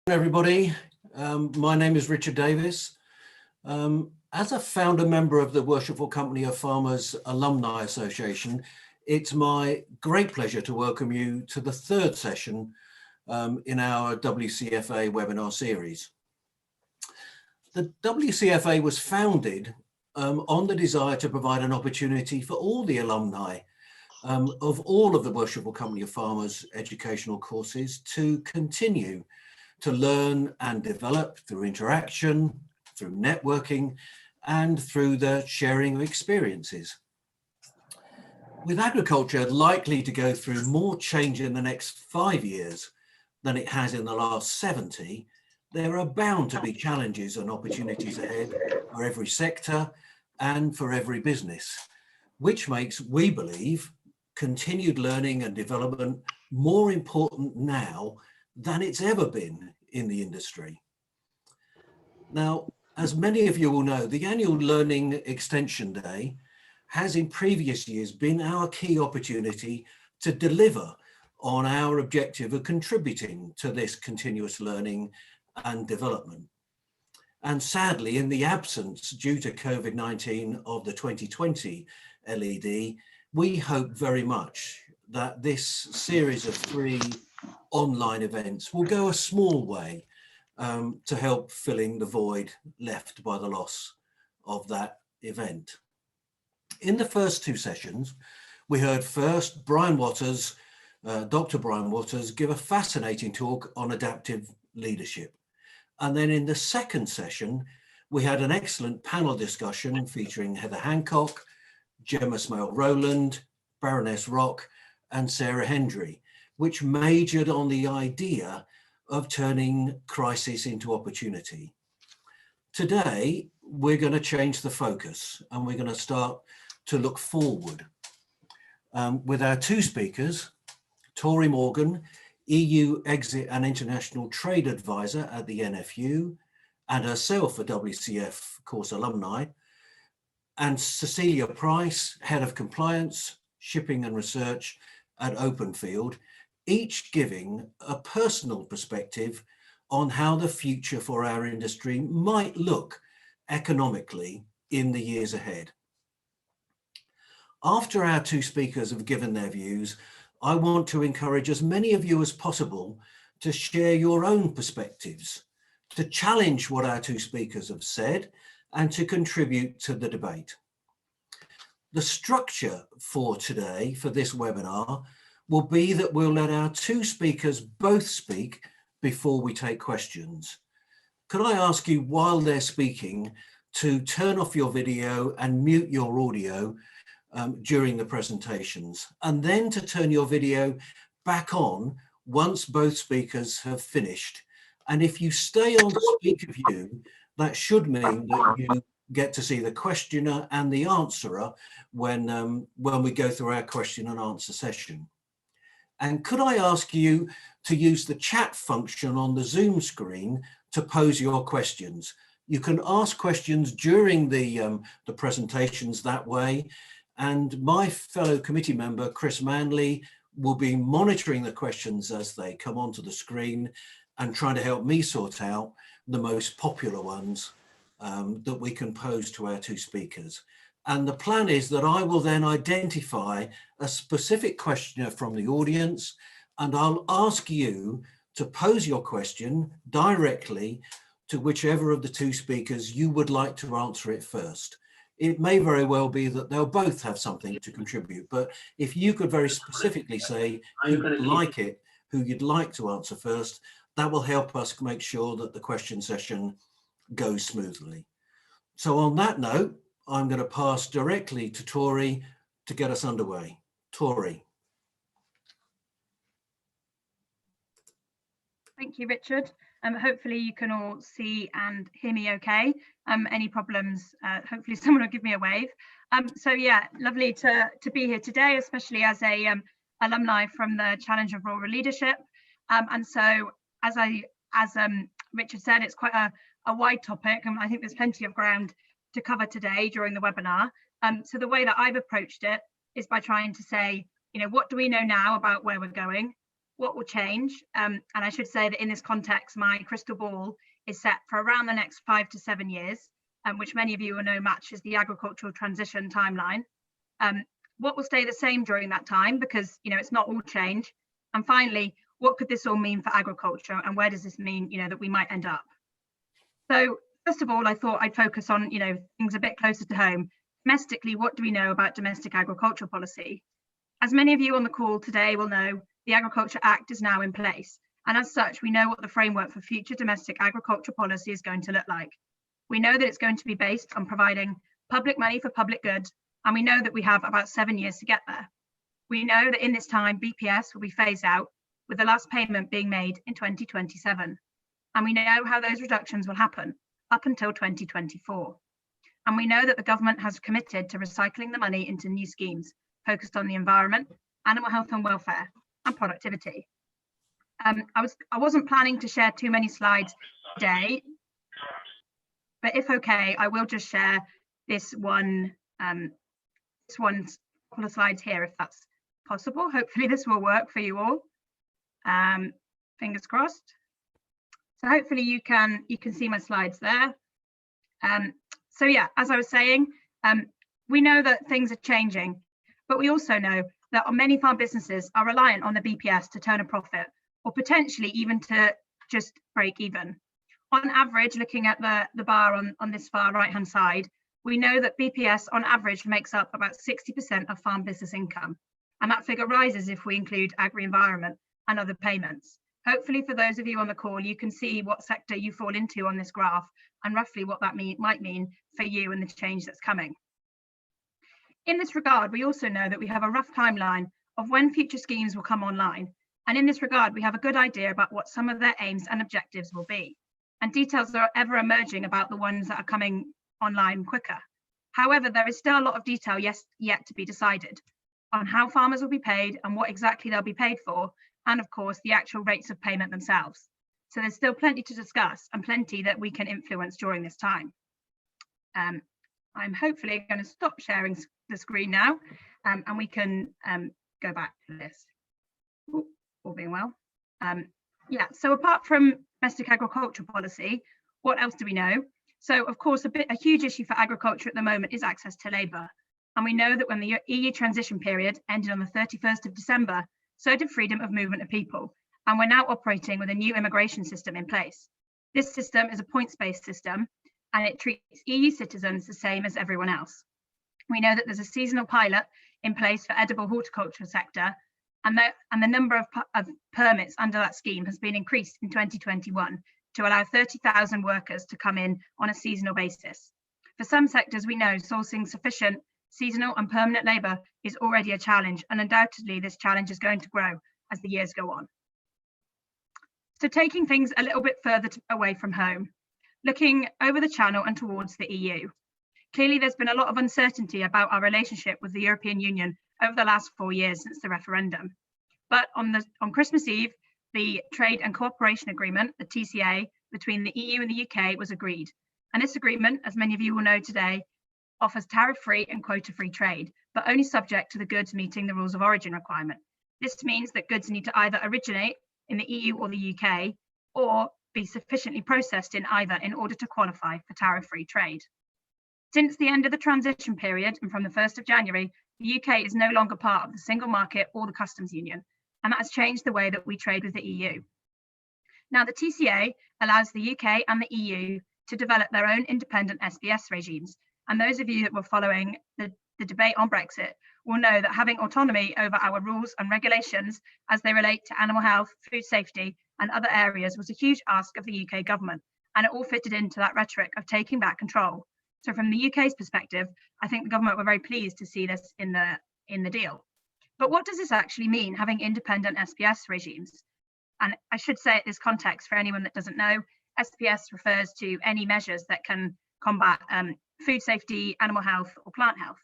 Everybody. My name is Richard Davis. As a founder member of the Worshipful Company of Farmers Alumni Association, it's my great pleasure to welcome you to the third session in our WCFA webinar series. The WCFA was founded on the desire to provide an opportunity for all the alumni of all of the Worshipful Company of Farmers educational courses to continue to learn and develop through interaction, through networking, and through the sharing of experiences. With agriculture likely to go through more change in the next 5 years than it has in the last 70, there are bound to be challenges and opportunities ahead for every sector and for every business, which makes, we believe, continued learning and development more important now than it's ever been in the industry. Now, as many of you will know, the annual Learning Extension Day has in previous years been our key opportunity to deliver on our objective of contributing to this continuous learning and development. And sadly, in the absence due to COVID-19 of the 2020 LED, we hope very much that this series of 3 online events will go a small way to help filling the void left by the loss of that event. In the first 2 sessions, we heard first Brian Waters, Dr. Brian Waters, give a fascinating talk on adaptive leadership. And then in the second session, we had an excellent panel discussion featuring Heather Hancock, Gemma Smale-Rowland, Baroness Rock, and Sarah Hendry, which majored on the idea of turning crisis into opportunity. Today, we're going to change the focus and we're going to start to look forward with our 2 speakers, Tori Morgan, EU Exit and International Trade Advisor at the NFU, and herself a WCF course alumni, and Cecilia Pryce, Head of Compliance, Shipping and Research at Openfield, each giving a personal perspective on how the future for our industry might look economically in the years ahead. After our 2 speakers have given their views, I want to encourage as many of you as possible to share your own perspectives, to challenge what our 2 speakers have said, and to contribute to the debate. The structure for today, for this webinar, will be that we'll let our 2 speakers both speak before we take questions. Could I ask you, while they're speaking, to turn off your video and mute your audio during the presentations, and then to turn your video back on once both speakers have finished. And if you stay on speaker view, that should mean that you get to see the questioner and the answerer when we go through our question and answer session. And could I ask you to use the chat function on the Zoom screen to pose your questions? You can ask questions during the presentations that way, and my fellow committee member, Chris Manley, will be monitoring the questions as they come onto the screen and trying to help me sort out the most popular ones that we can pose to our 2 speakers. And the plan is that I will then identify a specific questioner from the audience, and I'll ask you to pose your question directly to whichever of the 2 speakers you would like to answer it first. It may very well be that they'll both have something to contribute, but if you could very specifically say who you'd like to answer first, that will help us make sure that the question session goes smoothly. So on that note, I'm going to pass directly to Tori to get us underway. Tori. Thank you, Richard. Hopefully you can all see and hear me okay. Any problems, hopefully someone will give me a wave. So yeah, lovely to be here today, especially as a alumni from the Challenge of Rural Leadership. And so as Richard said, it's quite a wide topic, and I think there's plenty of ground to cover today during the webinar. So the way that I've approached it is by trying to say, what do we know now about where we're going? what will change. And I should say that in this context, my crystal ball is set for around the next 5 to 7 years, which many of you will know matches the agricultural transition timeline. What will stay the same during that time, because it's not all change. And finally, what could this all mean for agriculture, and where does this mean that we might end up? So first of all, I thought I'd focus on things a bit closer to home. Domestically, what do we know about domestic agricultural policy? As many of you on the call today will know, the Agriculture Act is now in place, and as such, we know what the framework for future domestic agriculture policy is going to look like. We know that it's going to be based on providing public money for public good, and we know that we have about 7 years to get there. We know that in this time, BPS will be phased out, with the last payment being made in 2027. And we know how those reductions will happen up until 2024. And we know that the government has committed to recycling the money into new schemes focused on the environment, animal health and welfare, and productivity. I wasn't planning to share too many slides today, but if okay, I will just share this one couple of slides here, if that's possible. Hopefully this will work for you all. Fingers crossed. So hopefully you can see my slides there. So yeah, as I was saying, we know that things are changing, but we also know that many farm businesses are reliant on the BPS to turn a profit, or potentially even to just break even. On average, looking at the bar on this far right-hand side, we know that BPS on average makes up about 60% of farm business income. And that figure rises if we include agri-environment and other payments. Hopefully for those of you on the call, you can see what sector you fall into on this graph and roughly what that might mean for you and the change that's coming. In this regard, we also know that we have a rough timeline of when future schemes will come online. And in this regard, we have a good idea about what some of their aims and objectives will be. And details are ever emerging about the ones that are coming online quicker. However, there is still a lot of detail yet to be decided on how farmers will be paid and what exactly they'll be paid for, and of course, the actual rates of payment themselves. So there's still plenty to discuss and plenty that we can influence during this time. I'm hopefully going to stop sharing the screen now, and we can go back to this. Ooh, all being well. Yeah, so apart from domestic agriculture policy, what else do we know? So of course, a huge issue for agriculture at the moment is access to labour. And we know that when the EU transition period ended on the 31st of December, so did freedom of movement of people. And we're now operating with a new immigration system in place. This system is a points-based system, and it treats EU citizens the same as everyone else. We know that there's a seasonal pilot in place for edible horticulture sector, and the number of permits under that scheme has been increased in 2021 to allow 30,000 workers to come in on a seasonal basis. For some sectors, we know sourcing sufficient seasonal and permanent labour is already a challenge, and undoubtedly this challenge is going to grow as the years go on. So taking things a little bit further away from home, looking over the channel and towards the EU. Clearly there's been a lot of uncertainty about our relationship with the European Union over the last 4 years since the referendum. But on Christmas Eve, the Trade and Cooperation Agreement, the TCA, between the EU and the UK was agreed. And this agreement, as many of you will know today, offers tariff-free and quota-free trade, but only subject to the goods meeting the rules of origin requirement. This means that goods need to either originate in the EU or the UK, or be sufficiently processed in either in order to qualify for tariff-free trade. Since the end of the transition period, and from the 1st of January, the UK is no longer part of the single market or the customs union, and that has changed the way that we trade with the EU. Now, the TCA allows the UK and the EU to develop their own independent SBS regimes. And those of you that were following the debate on Brexit will know that having autonomy over our rules and regulations as they relate to animal health, food safety, and other areas was a huge ask of the UK government. And it all fitted into that rhetoric of taking back control. So from the UK's perspective, I think the government were very pleased to see this in the deal. But what does this actually mean, having independent SPS regimes? And I should say at this context, for anyone that doesn't know, SPS refers to any measures that can combat food safety, animal health, or plant health.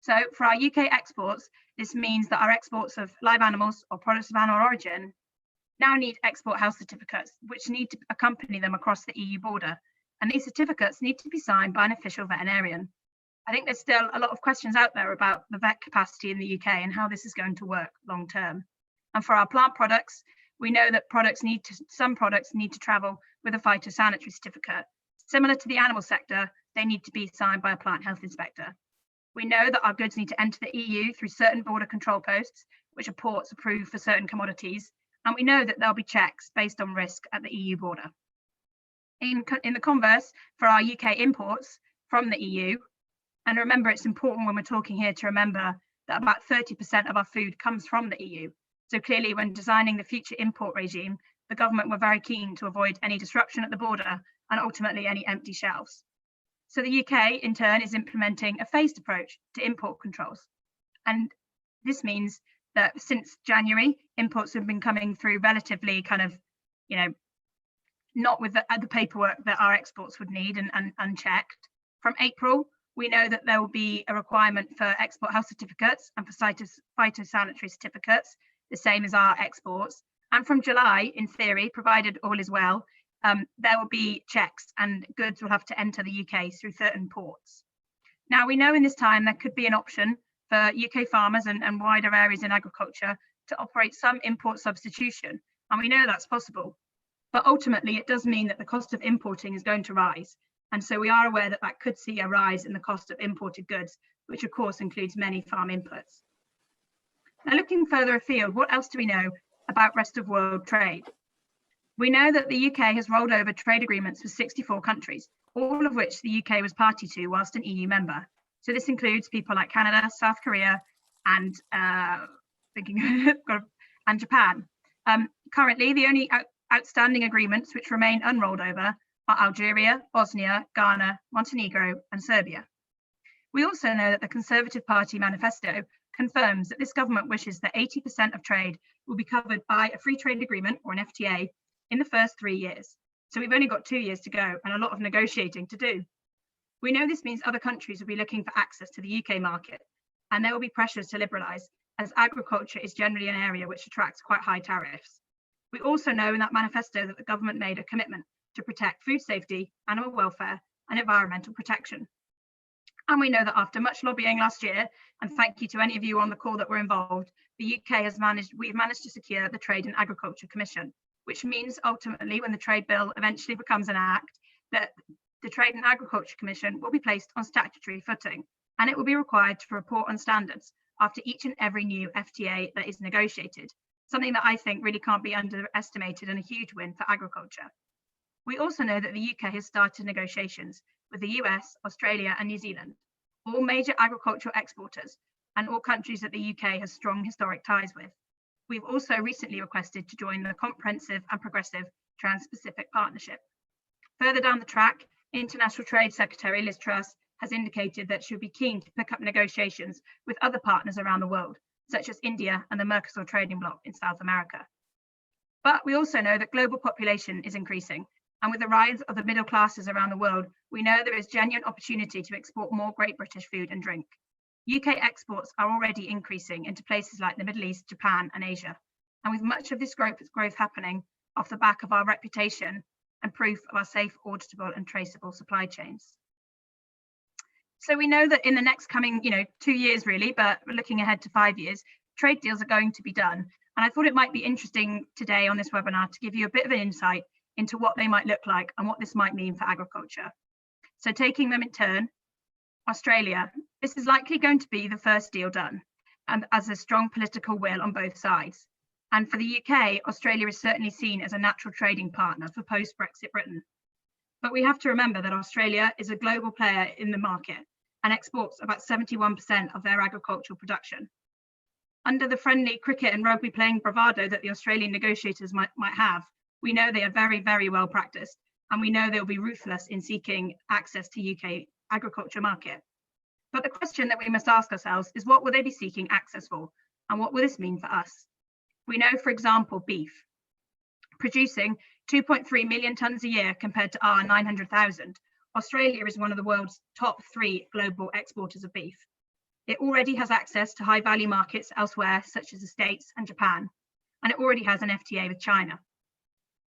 So for our UK exports, this means that our exports of live animals or products of animal origin now need export health certificates, which need to accompany them across the EU border. And these certificates need to be signed by an official veterinarian. I think there's still a lot of questions out there about the vet capacity in the UK and how this is going to work long term. And for our plant products, we know that some products need to travel with a phytosanitary certificate. Similar to the animal sector, they need to be signed by a plant health inspector. We know that our goods need to enter the EU through certain border control posts, which are ports approved for certain commodities. And we know that there'll be checks based on risk at the EU border. In the converse, for our UK imports from the EU, and remember, it's important when we're talking here to remember that about 30% of our food comes from the EU. So clearly, when designing the future import regime, the government were very keen to avoid any disruption at the border and ultimately any empty shelves. So the UK, in turn, is implementing a phased approach to import controls. And this means that since January, imports have been coming through relatively kind of, not with the paperwork that our exports would need and unchecked. From April, we know that there will be a requirement for export health certificates and for phytosanitary certificates, the same as our exports. And from July, in theory, provided all is well, there will be checks and goods will have to enter the UK through certain ports. Now, we know in this time there could be an option for UK farmers and wider areas in agriculture to operate some import substitution, and we know that's possible. But ultimately, it does mean that the cost of importing is going to rise. And so we are aware that that could see a rise in the cost of imported goods, which of course includes many farm inputs. Now, looking further afield, what else do we know about rest of world trade? We know that the UK has rolled over trade agreements with 64 countries, all of which the UK was party to whilst an EU member. So this includes people like Canada, South Korea, and Japan. Currently, the only outstanding agreements which remain unrolled over are Algeria, Bosnia, Ghana, Montenegro, and Serbia. We also know that the Conservative Party manifesto confirms that this government wishes that 80% of trade will be covered by a free trade agreement, or an FTA, in the first 3 years. So we've only got 2 years to go and a lot of negotiating to do. We know this means other countries will be looking for access to the UK market, and there will be pressures to liberalise, as agriculture is generally an area which attracts quite high tariffs. We also know in that manifesto that the government made a commitment to protect food safety, animal welfare, and environmental protection. And we know that after much lobbying last year, and thank you to any of you on the call that were involved, the UK we've managed to secure the Trade and Agriculture Commission, which means ultimately when the trade bill eventually becomes an act, that the Trade and Agriculture Commission will be placed on statutory footing, and it will be required to report on standards after each and every new FTA that is negotiated, something that I think really can't be underestimated and a huge win for agriculture. We also know that the UK has started negotiations with the US, Australia, and New Zealand, all major agricultural exporters, and all countries that the UK has strong historic ties with. We've also recently requested to join the Comprehensive and Progressive Trans-Pacific Partnership. Further down the track, International Trade Secretary Liz Truss has indicated that she'll be keen to pick up negotiations with other partners around the world, such as India and the Mercosur trading bloc in South America. But we also know that global population is increasing, and with the rise of the middle classes around the world, we know there is genuine opportunity to export more great British food and drink. UK exports are already increasing into places like the Middle East, Japan, and Asia. And with much of this growth happening off the back of our reputation and proof of our safe, auditable, and traceable supply chains. So we know that in the next coming, 2 years really, but we're looking ahead to 5 years, trade deals are going to be done. And I thought it might be interesting today on this webinar to give you a bit of an insight into what they might look like and what this might mean for agriculture. So taking them in turn, Australia, this is likely going to be the first deal done, and as a strong political will on both sides. And for the UK, Australia is certainly seen as a natural trading partner for post-Brexit Britain. But we have to remember that Australia is a global player in the market and exports about 71% of their agricultural production. Under the friendly cricket and rugby playing bravado that the Australian negotiators might have, we know they are very, very well practiced, and we know they'll be ruthless in seeking access to UK agriculture market. But the question that we must ask ourselves is, what will they be seeking access for? And what will this mean for us? We know, for example, beef. Producing 2.3 million tonnes a year compared to our 900,000, Australia is one of the world's top 3 global exporters of beef. It already has access to high value markets elsewhere, such as the States and Japan, and it already has an FTA with China.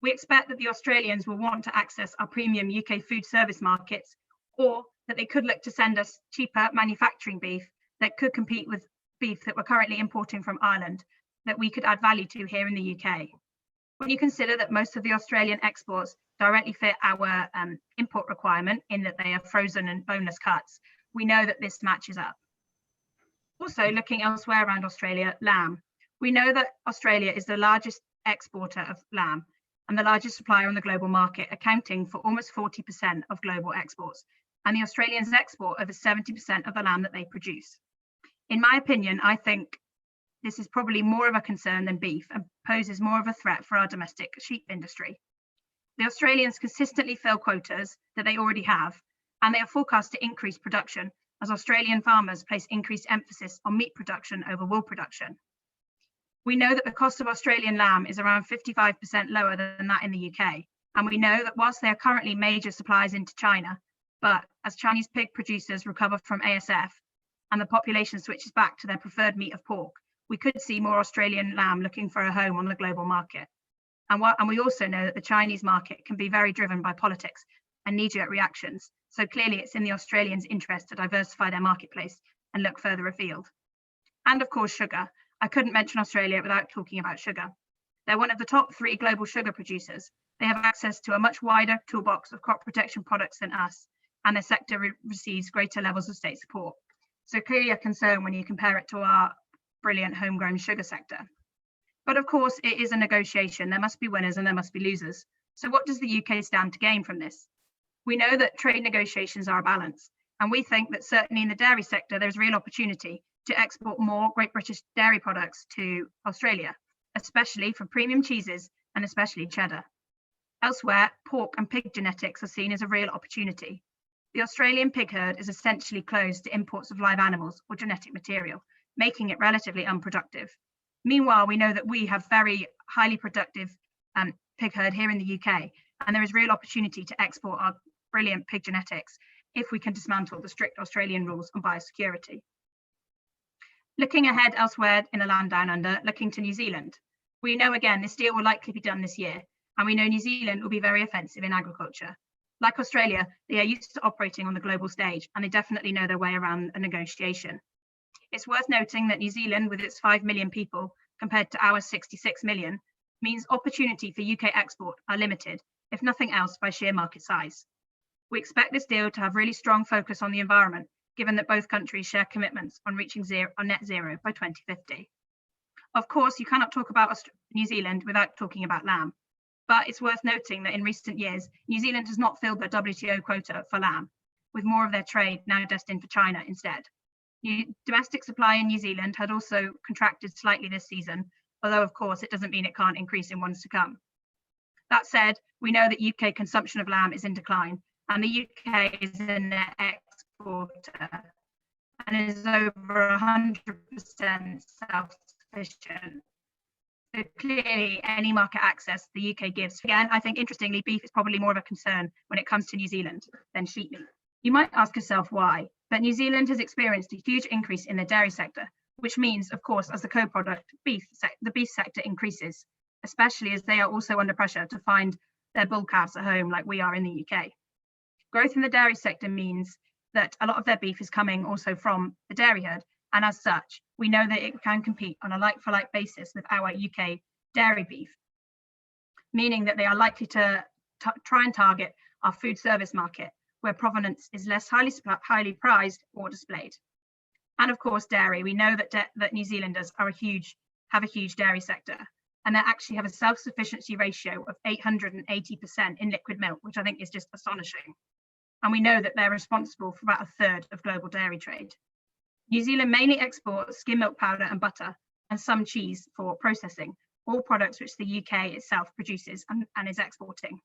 We expect that the Australians will want to access our premium UK food service markets, or that they could look to send us cheaper manufacturing beef that could compete with beef that we're currently importing from Ireland, that we could add value to here in the UK. When you consider that most of the Australian exports directly fit our import requirement in that they are frozen and boneless cuts, we know that this matches up. Also, looking elsewhere around Australia, lamb. We know that Australia is the largest exporter of lamb and the largest supplier on the global market, accounting for almost 40% of global exports. And the Australians export over 70% of the lamb that they produce. In my opinion, I think this is probably more of a concern than beef and poses more of a threat for our domestic sheep industry. The Australians consistently fill quotas that they already have, and they are forecast to increase production as Australian farmers place increased emphasis on meat production over wool production. We know that the cost of Australian lamb is around 55% lower than that in the UK, and we know that whilst they are currently major suppliers into China, but as Chinese pig producers recover from ASF and the population switches back to their preferred meat of pork, we could see more Australian lamb looking for a home on the global market. And we also know that the Chinese market can be very driven by politics and knee-jerk reactions. So clearly it's in the Australians' interest to diversify their marketplace and look further afield. And of course, sugar. I couldn't mention Australia without talking about sugar. They're one of the top 3 global sugar producers. They have access to a much wider toolbox of crop protection products than us, and their sector receives greater levels of state support. So clearly a concern when you compare it to our brilliant homegrown sugar sector. But of course, it is a negotiation. There must be winners and there must be losers. So what does the UK stand to gain from this? We know that trade negotiations are a balance, and we think that certainly in the dairy sector, there's real opportunity to export more Great British dairy products to Australia, especially for premium cheeses and especially cheddar. Elsewhere, pork and pig genetics are seen as a real opportunity. The Australian pig herd is essentially closed to imports of live animals or genetic material, making it relatively unproductive. Meanwhile, we know that we have very highly productive pig herd here in the UK, and there is real opportunity to export our brilliant pig genetics if we can dismantle the strict Australian rules on biosecurity. Looking ahead elsewhere in the land down under, looking to New Zealand. We know again, this deal will likely be done this year, and we know New Zealand will be very offensive in agriculture. Like Australia, they are used to operating on the global stage, and they definitely know their way around a negotiation. It's worth noting that New Zealand, with its 5 million people compared to our 66 million, means opportunity for UK export are limited, if nothing else by sheer market size. We expect this deal to have really strong focus on the environment, given that both countries share commitments on reaching net zero by 2050. Of course, you cannot talk about New Zealand without talking about lamb, but it's worth noting that in recent years, New Zealand has not filled their WTO quota for lamb, with more of their trade now destined for China instead. Domestic supply in New Zealand had also contracted slightly this season, although of course it doesn't mean it can't increase in ones to come. That said, we know that UK consumption of lamb is in decline, and the UK is a net exporter and is over 100% self-sufficient. So clearly, any market access the UK gives. Again, I think interestingly, beef is probably more of a concern when it comes to New Zealand than sheep meat. You might ask yourself why, but New Zealand has experienced a huge increase in the dairy sector, which means, of course, as the co-product the beef sector increases, especially as they are also under pressure to find their bull calves at home like we are in the UK. Growth in the dairy sector means that a lot of their beef is coming also from the dairy herd, and as such, we know that it can compete on a like-for-like basis with our UK dairy beef, meaning that they are likely to try and target our food service market, where provenance is less highly prized or displayed. And of course, dairy. We know that New Zealanders have a huge dairy sector, and they actually have a self-sufficiency ratio of 880% in liquid milk, which I think is just astonishing. And we know that they're responsible for about 1/3 of global dairy trade. New Zealand mainly exports skim milk powder and butter, and some cheese for processing, all products which the UK itself produces and is exporting.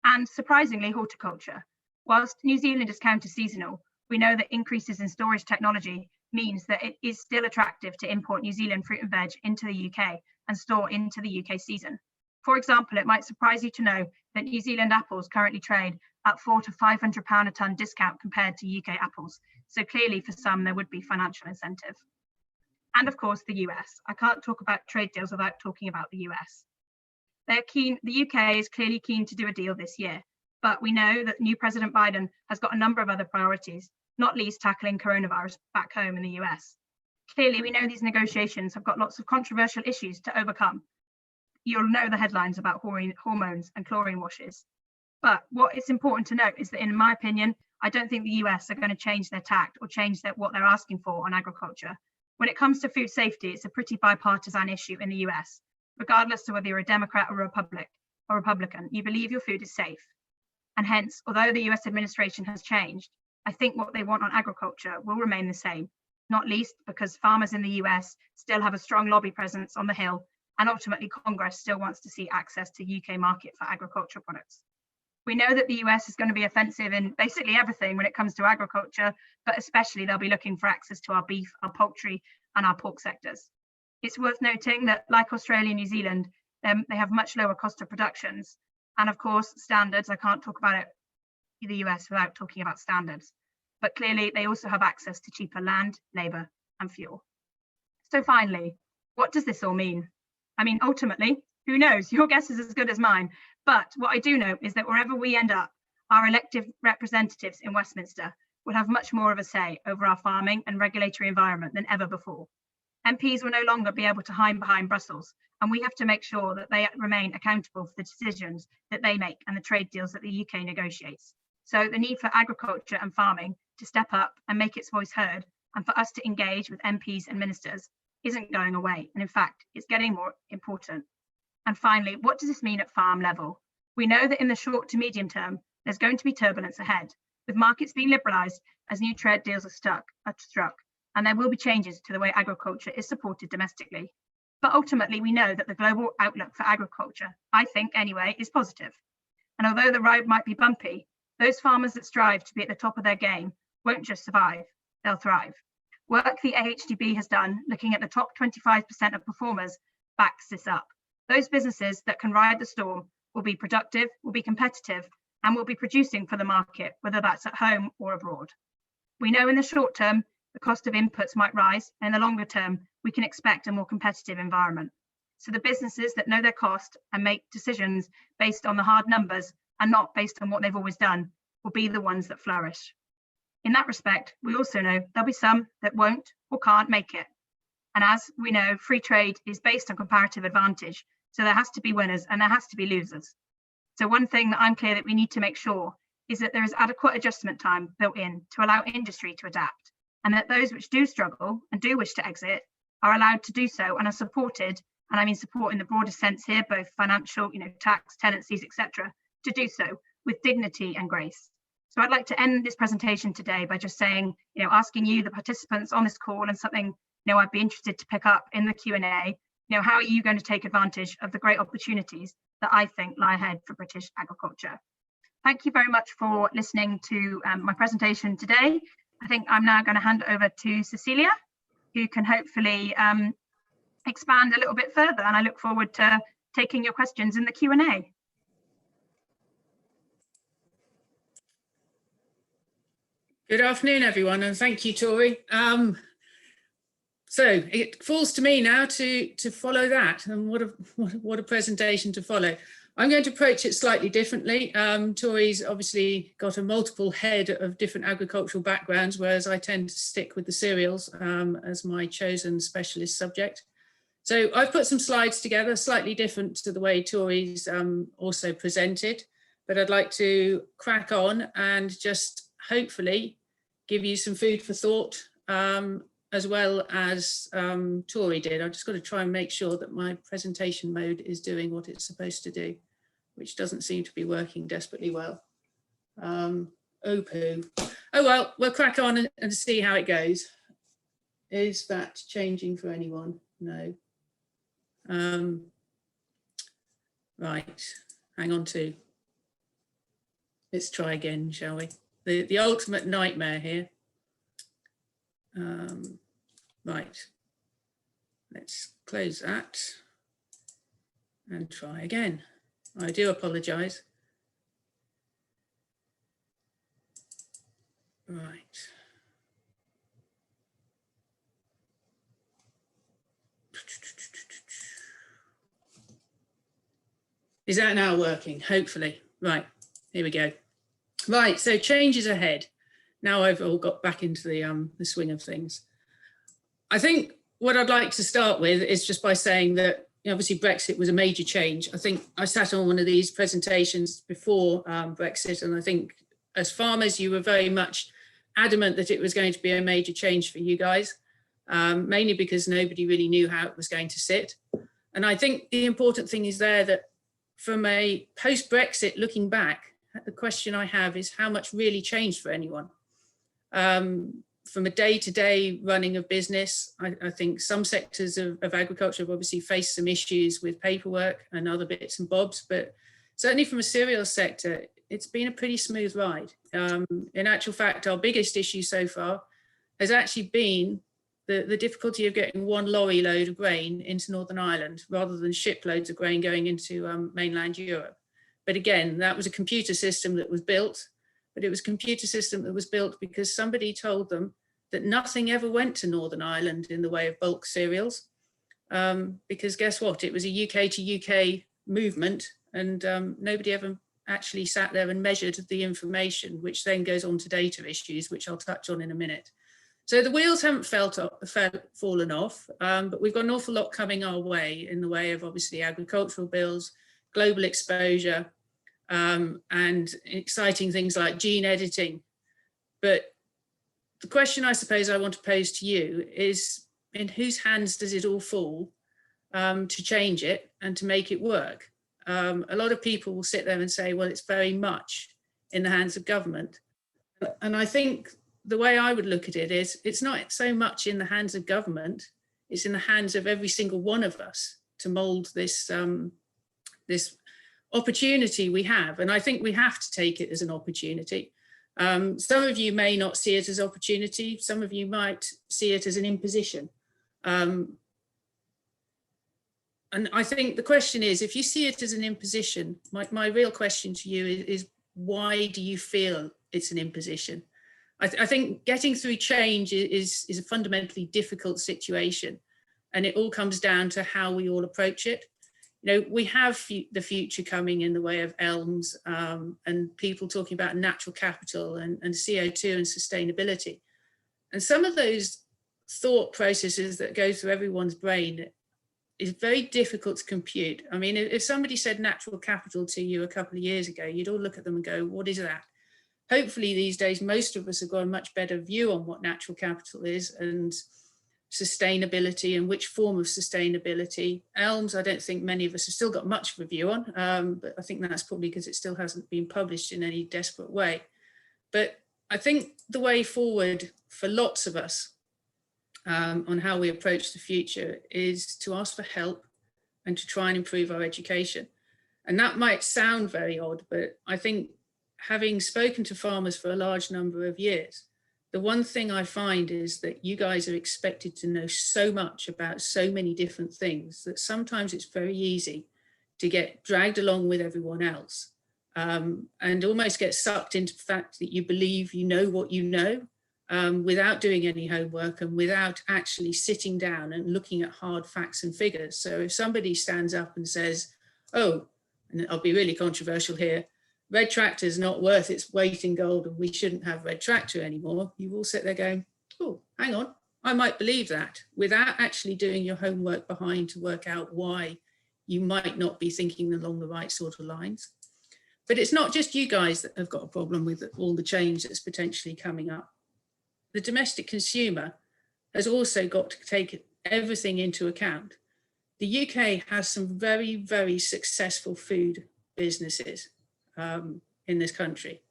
And surprisingly, horticulture. Whilst New Zealand is counter-seasonal, we know that increases in storage technology means that it is still attractive to import New Zealand fruit and veg into the UK and store into the UK season. For example, it might surprise you to know that New Zealand apples currently trade at £400 to £500 a tonne discount compared to UK apples. So clearly for some, there would be financial incentive. And of course, the US. I can't talk about trade deals without talking about the US. The UK is clearly keen to do a deal this year, but we know that new President Biden has got a number of other priorities, not least tackling coronavirus back home in the US. Clearly, we know these negotiations have got lots of controversial issues to overcome. You'll know the headlines about hormones and chlorine washes. But what is important to note is that, in my opinion, I don't think the US are going to change their tact or change what they're asking for on agriculture. When it comes to food safety, it's a pretty bipartisan issue in the US. Regardless of whether you're a Democrat or Republican, you believe your food is safe. And hence, although the US administration has changed, I think what they want on agriculture will remain the same, not least because farmers in the US still have a strong lobby presence on the Hill, and ultimately Congress still wants to see access to UK market for agricultural products. We know that the US is going to be offensive in basically everything when it comes to agriculture, but especially they'll be looking for access to our beef, our poultry, and our pork sectors. It's worth noting that, like Australia and New Zealand, they have much lower cost of productions. And of course, standards, I can't talk about it in the US without talking about standards. But clearly, they also have access to cheaper land, labour, and fuel. So finally, what does this all mean? I mean, ultimately, who knows? Your guess is as good as mine. But what I do know is that wherever we end up, our elected representatives in Westminster will have much more of a say over our farming and regulatory environment than ever before. MPs will no longer be able to hide behind Brussels, and we have to make sure that they remain accountable for the decisions that they make and the trade deals that the UK negotiates. So the need for agriculture and farming to step up and make its voice heard, and for us to engage with MPs and ministers, isn't going away. And in fact, it's getting more important. And finally, what does this mean at farm level? We know that in the short to medium term, there's going to be turbulence ahead, with markets being liberalised as new trade deals are struck, and there will be changes to the way agriculture is supported domestically. But ultimately, we know that the global outlook for agriculture, I think anyway, is positive. And although the ride might be bumpy, those farmers that strive to be at the top of their game won't just survive, they'll thrive. Work the AHDB has done, looking at the top 25% of performers, backs this up. Those businesses that can ride the storm will be productive, will be competitive, and will be producing for the market, whether that's at home or abroad. We know in the short term, the cost of inputs might rise, and in the longer term, we can expect a more competitive environment. So the businesses that know their cost and make decisions based on the hard numbers and not based on what they've always done will be the ones that flourish. In that respect, we also know there'll be some that won't or can't make it. And as we know, free trade is based on comparative advantage. So there has to be winners and there has to be losers. So one thing that I'm clear that we need to make sure is that there is adequate adjustment time built in to allow industry to adapt, and that those which do struggle and do wish to exit are allowed to do so and are supported, and I mean support in the broadest sense here, both financial, tax, tenancies, etc., to do so with dignity and grace. So I'd like to end this presentation today by just saying, asking you, the participants on this call, and something, I'd be interested to pick up in the Q&A, how are you going to take advantage of the great opportunities that I think lie ahead for British agriculture? Thank you very much for listening to my presentation today. I think I'm now going to hand over to Cecilia, who can hopefully expand a little bit further, and I look forward to taking your questions in the Q&A. Good afternoon, everyone, and thank you, Tori. So it falls to me now to follow that, and what a presentation to follow. I'm going to approach it slightly differently. Tori's obviously got a multiple head of different agricultural backgrounds, whereas I tend to stick with the cereals as my chosen specialist subject. So I've put some slides together, slightly different to the way Tori's also presented, but I'd like to crack on and just hopefully give you some food for thought, as well as Tori did. I've just got to try and make sure that my presentation mode is doing what it's supposed to do, which doesn't seem to be working desperately well. Oh poo. Oh well, we'll crack on and see how it goes. Is that changing for anyone? No. Right, hang on to. Let's try again, shall we? The ultimate nightmare here. Right, let's close that and try again. I do apologise. Right. Is that now working? Hopefully. Right, here we go. Right, so changes ahead. Now I've all got back into the swing of things. I think what I'd like to start with is just by saying that obviously Brexit was a major change. I think I sat on one of these presentations before Brexit, and I think as farmers, you were very much adamant that it was going to be a major change for you guys, mainly because nobody really knew how it was going to sit. And I think the important thing is there that from a post-Brexit looking back, the question I have is how much really changed for anyone? From a day-to-day running of business, I think some sectors of agriculture have obviously faced some issues with paperwork and other bits and bobs, but certainly from a cereal sector, it's been a pretty smooth ride. In actual fact, our biggest issue so far has actually been the difficulty of getting one lorry load of grain into Northern Ireland rather than shiploads of grain going into mainland Europe. But again, that was a computer system that was built, but it was a computer system that was built because somebody told them that nothing ever went to Northern Ireland in the way of bulk cereals. Because guess what? It was a UK to UK movement, and nobody ever actually sat there and measured the information, which then goes on to data issues, which I'll touch on in a minute. So the wheels haven't fallen off, but we've got an awful lot coming our way in the way of obviously agricultural bills, global exposure, and exciting things like gene editing. But the question I suppose I want to pose to you is, in whose hands does it all fall to change it and to make it work? A lot of people will sit there and say, well, it's very much in the hands of government. And I think the way I would look at it is, it's not so much in the hands of government, it's in the hands of every single one of us to mould this, this opportunity we have. And I think we have to take it as an opportunity. Some of you may not see it as opportunity, some of you might see it as an imposition. And I think the question is, if you see it as an imposition, my real question to you is why do you feel it's an imposition? I think getting through change is a fundamentally difficult situation, and it all comes down to how we all approach it. You know, we have the future coming in the way of ELMs and people talking about natural capital and CO2 and sustainability. And some of those thought processes that go through everyone's brain is very difficult to compute. I mean, if somebody said natural capital to you a couple of years ago, you'd all look at them and go, what is that? Hopefully these days, most of us have got a much better view on what natural capital is and sustainability and which form of sustainability. ELMS, I don't think many of us have still got much of a view on, but I think that's probably because it still hasn't been published in any desperate way. But I think the way forward for lots of us on how we approach the future is to ask for help and to try and improve our education. And that might sound very odd, but I think having spoken to farmers for a large number of years, the one thing I find is that you guys are expected to know so much about so many different things that sometimes it's very easy to get dragged along with everyone else and almost get sucked into the fact that you believe you know what you know without doing any homework and without actually sitting down and looking at hard facts and figures. So if somebody stands up and says, oh, and I'll be really controversial here, red tractor is not worth its weight in gold and we shouldn't have red tractor anymore, you will sit there going, oh, hang on, I might believe that, without actually doing your homework behind to work out why you might not be thinking along the right sort of lines. But it's not just you guys that have got a problem with all the change that's potentially coming up. The domestic consumer has also got to take everything into account. The UK has some very, very successful food businesses in this country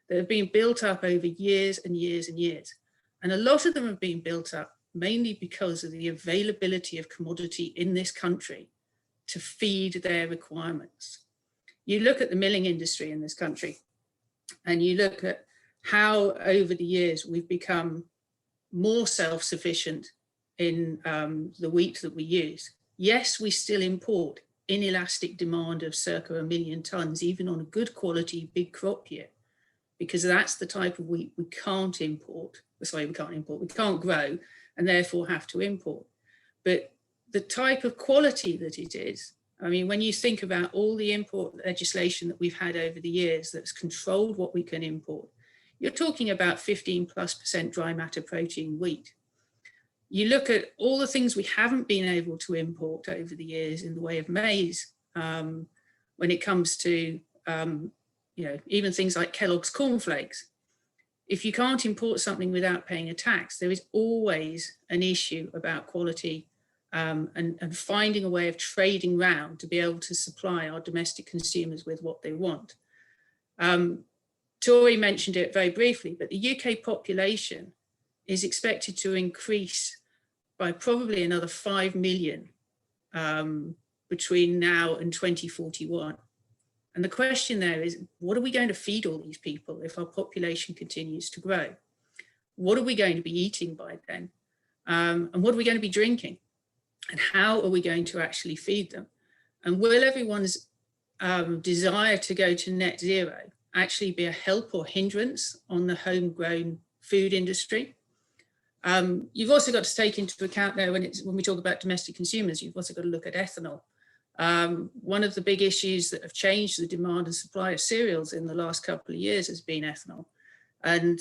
that have been built up over years and years and years. And a lot of them have been built up mainly because of the availability of commodity in this country to feed their requirements. You look at the milling industry in this country and you look at how over the years we've become more self-sufficient in the wheat that we use. Yes, we still import inelastic demand of circa 1 million tonnes, even on a good quality big crop year, because that's the type of wheat we can't import. Sorry, we can't grow and therefore have to import. But the type of quality that it is, I mean, when you think about all the import legislation that we've had over the years that's controlled what we can import, you're talking about 15+% dry matter protein wheat. You look at all the things we haven't been able to import over the years in the way of maize, when it comes to, even things like Kellogg's cornflakes. If you can't import something without paying a tax, there is always an issue about quality and finding a way of trading round to be able to supply our domestic consumers with what they want. Tori mentioned it very briefly, but the UK population is expected to increase by probably another 5 million between now and 2041. And the question there is, what are we going to feed all these people if our population continues to grow? What are we going to be eating by then? And what are we going to be drinking? And how are we going to actually feed them? And will everyone's desire to go to net zero actually be a help or hindrance on the homegrown food industry? You've also got to take into account there when we talk about domestic consumers, you've also got to look at ethanol. One of the big issues that have changed the demand and supply of cereals in the last couple of years has been ethanol. And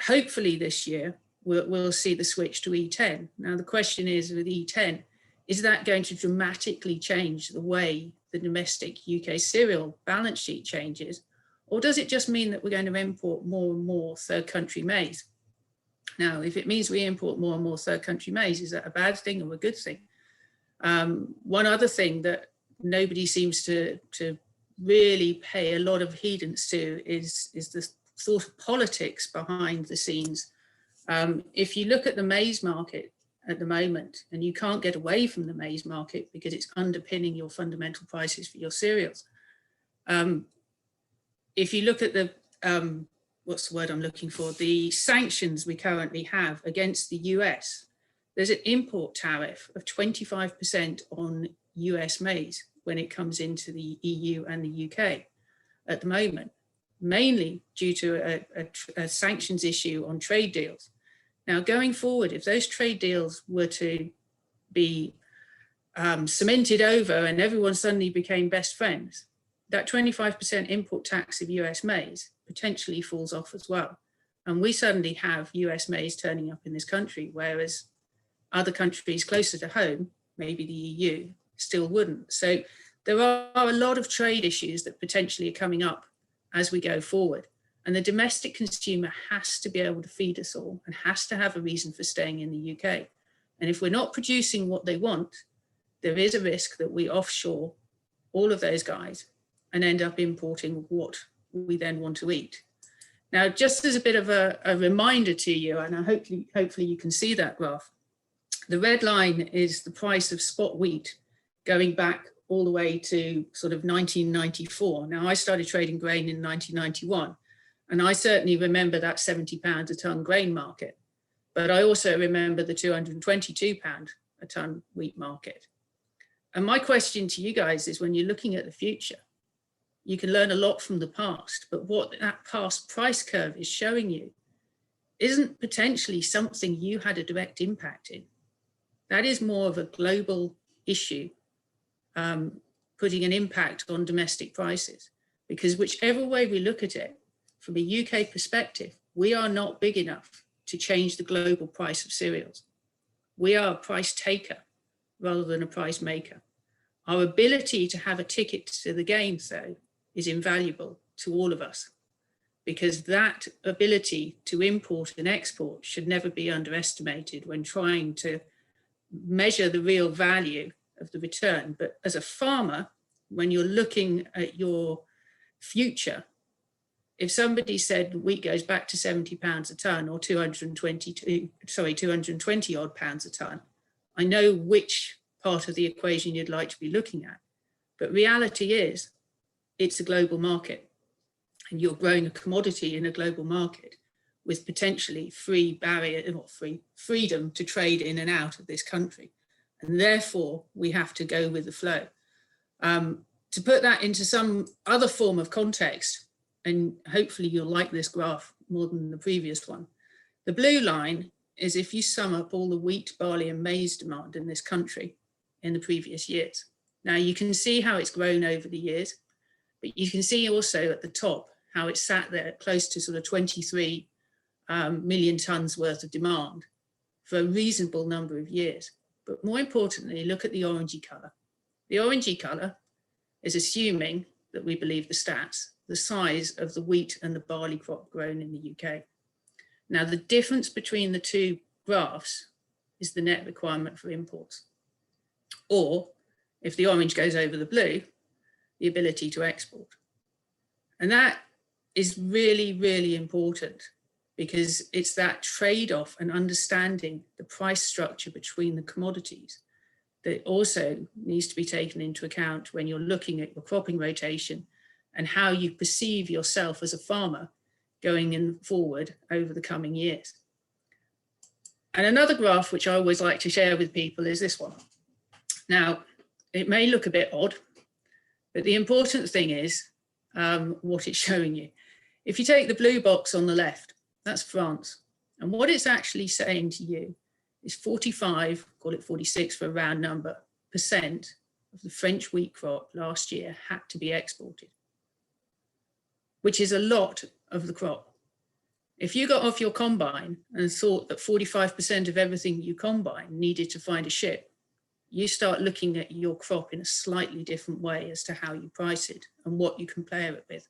hopefully this year, we'll see the switch to E10. Now, the question is with E10, is that going to dramatically change the way the domestic UK cereal balance sheet changes? Or does it just mean that we're going to import more and more third country maize? Now, if it means we import more and more third country maize, is that a bad thing or a good thing? One other thing that nobody seems to really pay a lot of heedance to is the sort of politics behind the scenes. If you look at the maize market at the moment, and you can't get away from the maize market because it's underpinning your fundamental prices for your cereals. If you look at the, what's the word I'm looking for, the sanctions we currently have against the US, there's an import tariff of 25% on US maize when it comes into the EU and the UK at the moment, mainly due to a sanctions issue on trade deals. Now, going forward, if those trade deals were to be cemented over and everyone suddenly became best friends, that 25% import tax of US maize potentially falls off as well. And we suddenly have US maize turning up in this country, whereas other countries closer to home, maybe the EU, still wouldn't. So there are a lot of trade issues that potentially are coming up as we go forward. And the domestic consumer has to be able to feed us all and has to have a reason for staying in the UK. And if we're not producing what they want, there is a risk that we offshore all of those guys and end up importing what we then want to eat. Now, just as a bit of a reminder to you, and hopefully you can see that graph, the red line is the price of spot wheat going back all the way to sort of 1994. Now, I started trading grain in 1991, and I certainly remember that £70 a tonne grain market, but I also remember the £222 a tonne wheat market. And my question to you guys is, when you're looking at the future, you can learn a lot from the past, but what that past price curve is showing you isn't potentially something you had a direct impact in. That is more of a global issue, putting an impact on domestic prices, because whichever way we look at it, from a UK perspective, we are not big enough to change the global price of cereals. We are a price taker rather than a price maker. Our ability to have a ticket to the game, though, is invaluable to all of us, because that ability to import and export should never be underestimated when trying to measure the real value of the return. But as a farmer, when you're looking at your future, if somebody said wheat goes back to £70 a tonne or 220 odd pounds a tonne, I know which part of the equation you'd like to be looking at. But reality is, it's a global market, and you're growing a commodity in a global market with potentially freedom to trade in and out of this country. And therefore, we have to go with the flow. To put that into some other form of context, and hopefully you'll like this graph more than the previous one. The blue line is if you sum up all the wheat, barley and maize demand in this country in the previous years. Now you can see how it's grown over the years, but you can see also at the top how it's sat there close to sort of 23 million tonnes worth of demand. for a reasonable number of years. But more importantly, look at the orangey colour. The orangey colour is assuming that we believe the stats, the size of the wheat and the barley crop grown in the UK. Now, the difference between the two graphs is the net requirement for imports. Or, if the orange goes over the blue, the ability to export. And that is really, really important, because it's that trade-off and understanding the price structure between the commodities that also needs to be taken into account when you're looking at your cropping rotation and how you perceive yourself as a farmer going in forward over the coming years. And another graph which I always like to share with people is this one. Now, it may look a bit odd, but the important thing is what it's showing you. If you take the blue box on the left, that's France. And what it's actually saying to you is 45, call it 46 for a round number, % of the French wheat crop last year had to be exported, which is a lot of the crop. If you got off your combine and thought that 45% of everything you combine needed to find a ship, you start looking at your crop in a slightly different way as to how you price it and what you compare it with.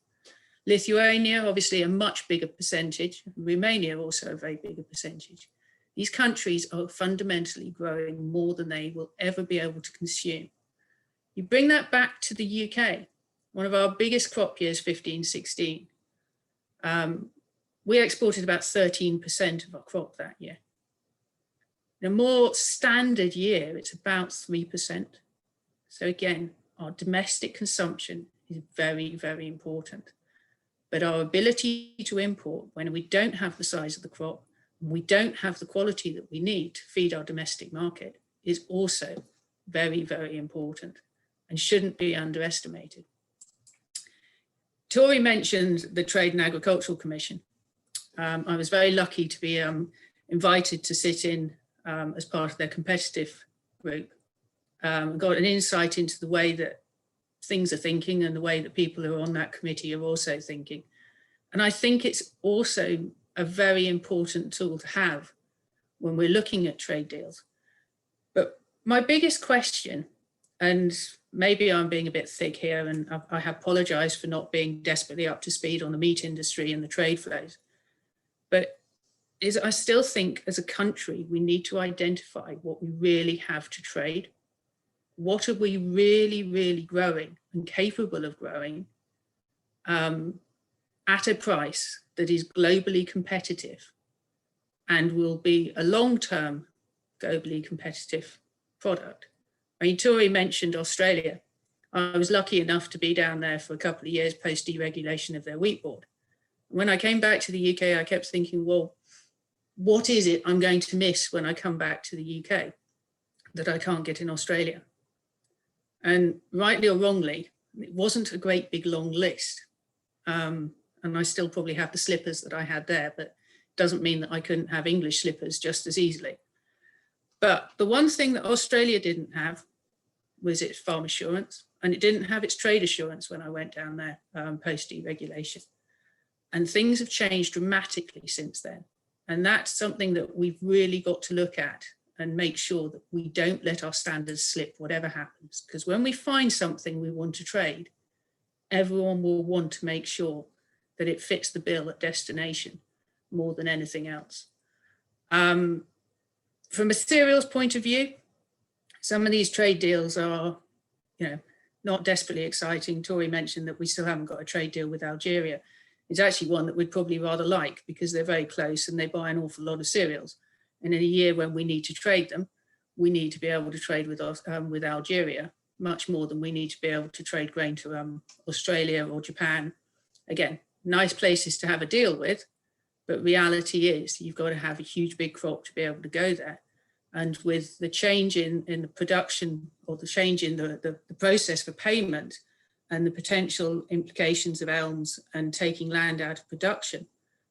Lithuania, obviously a much bigger percentage. Romania, also a very bigger percentage. These countries are fundamentally growing more than they will ever be able to consume. You bring that back to the UK, one of our biggest crop years, 15-16. We exported about 13% of our crop that year. In a more standard year, it's about 3%. So again, our domestic consumption is very, very important. But our ability to import when we don't have the size of the crop, and we don't have the quality that we need to feed our domestic market is also very, very important and shouldn't be underestimated. Tori mentioned the Trade and Agricultural Commission. I was very lucky to be invited to sit in as part of their competitive group. Got an insight into the way that things are thinking and the way that people who are on that committee are also thinking. And I think it's also a very important tool to have when we're looking at trade deals. But my biggest question, and maybe I'm being a bit thick here and I apologize for not being desperately up to speed on the meat industry and the trade flows, but is I still think as a country, we need to identify what we really have to trade. What are we really, really growing and capable of growing at a price that is globally competitive and will be a long-term globally competitive product? I mean, Tori mentioned Australia. I was lucky enough to be down there for a couple of years post deregulation of their wheat board. When I came back to the UK, I kept thinking, well, what is it I'm going to miss when I come back to the UK that I can't get in Australia? And rightly or wrongly, it wasn't a great big long list. And I still probably have the slippers that I had there, but it doesn't mean that I couldn't have English slippers just as easily. But the one thing that Australia didn't have was its farm assurance, and it didn't have its trade assurance when I went down there post deregulation. And things have changed dramatically since then. And that's something that we've really got to look at and make sure that we don't let our standards slip, whatever happens. Because when we find something we want to trade, everyone will want to make sure that it fits the bill at destination more than anything else. From a cereals point of view, some of these trade deals are, not desperately exciting. Tori mentioned that we still haven't got a trade deal with Algeria. It's actually one that we'd probably rather like because they're very close and they buy an awful lot of cereals. And in a year when we need to trade them, we need to be able to trade with Algeria much more than we need to be able to trade grain to Australia or Japan. Again, nice places to have a deal with, but reality is you've got to have a huge big crop to be able to go there. And with the change in the production or the change in the process for payment and the potential implications of ELMS and taking land out of production,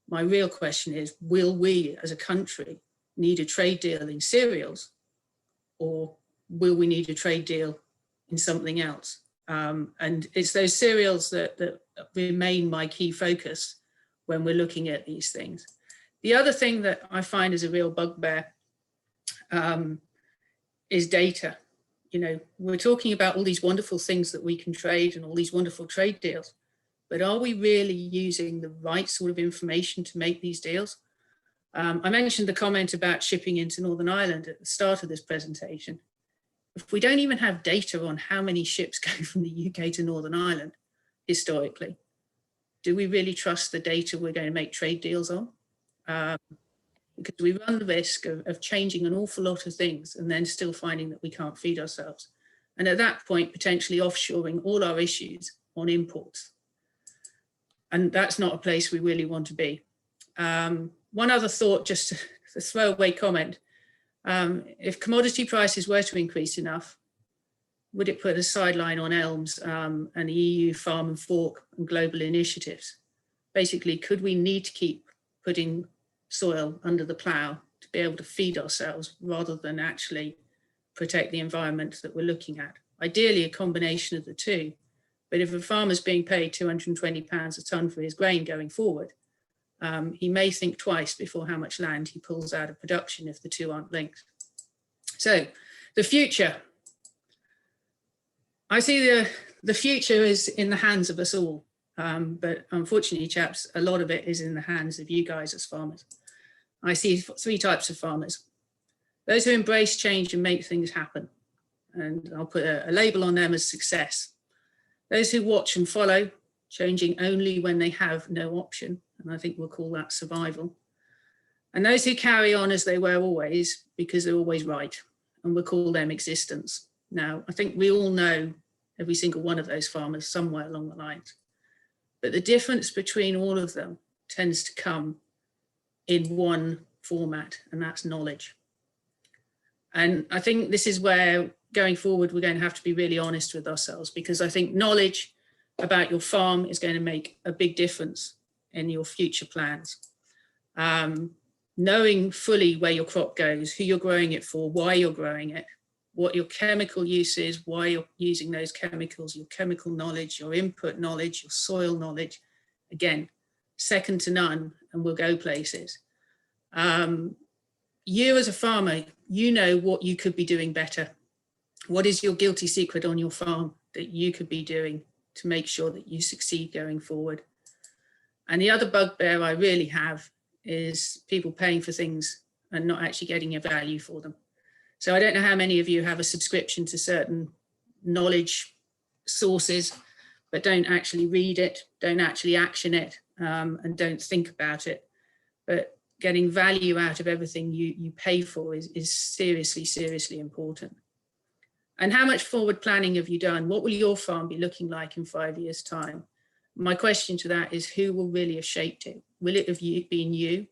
my real question is, will we as a country need a trade deal in cereals, or will we need a trade deal in something else? And it's those cereals that remain my key focus when we're looking at these things. The other thing that I find is a real bugbear is data. You know, we're talking about all these wonderful things that we can trade and all these wonderful trade deals, but are we really using the right sort of information to make these deals? I mentioned the comment about shipping into Northern Ireland at the start of this presentation. If we don't even have data on how many ships go from the UK to Northern Ireland historically, do we really trust the data we're going to make trade deals on? Because we run the risk of changing an awful lot of things and then still finding that we can't feed ourselves. And at that point, potentially offshoring all our issues on imports. And that's not a place we really want to be. One other thought, just a throwaway comment. If commodity prices were to increase enough, would it put a sideline on ELMS and the EU Farm and Fork and global initiatives? Basically, could we need to keep putting soil under the plough to be able to feed ourselves rather than actually protect the environment that we're looking at? Ideally, a combination of the two. But if a farmer's being paid £220 a tonne for his grain going forward, he may think twice before how much land he pulls out of production if the two aren't linked. So the future. I see the future is in the hands of us all. But unfortunately, chaps, a lot of it is in the hands of you guys as farmers. I see three types of farmers. Those who embrace change and make things happen. And I'll put a label on them as success. Those who watch and follow, changing only when they have no option. And I think we'll call that survival. And those who carry on as they were always, because they're always right. And we'll call them existence. Now, I think we all know every single one of those farmers somewhere along the lines. But the difference between all of them tends to come in one format, and that's knowledge. And I think this is where, going forward, we're going to have to be really honest with ourselves, because I think knowledge about your farm is going to make a big difference in your future plans. Knowing fully where your crop goes, who you're growing it for, why you're growing it, what your chemical use is, why you're using those chemicals, your chemical knowledge, your input knowledge, your soil knowledge, again, second to none, and we'll go places. You as a farmer, you know what you could be doing better. What is your guilty secret on your farm that you could be doing to make sure that you succeed going forward? And the other bugbear I really have is people paying for things and not actually getting a value for them. So I don't know how many of you have a subscription to certain knowledge sources, but don't actually read it, don't actually action it, and don't think about it. But getting value out of everything you pay for is seriously, seriously important. And how much forward planning have you done? What will your farm be looking like in 5 years' time? My question to that is, who will really have shaped it? Will it have been you?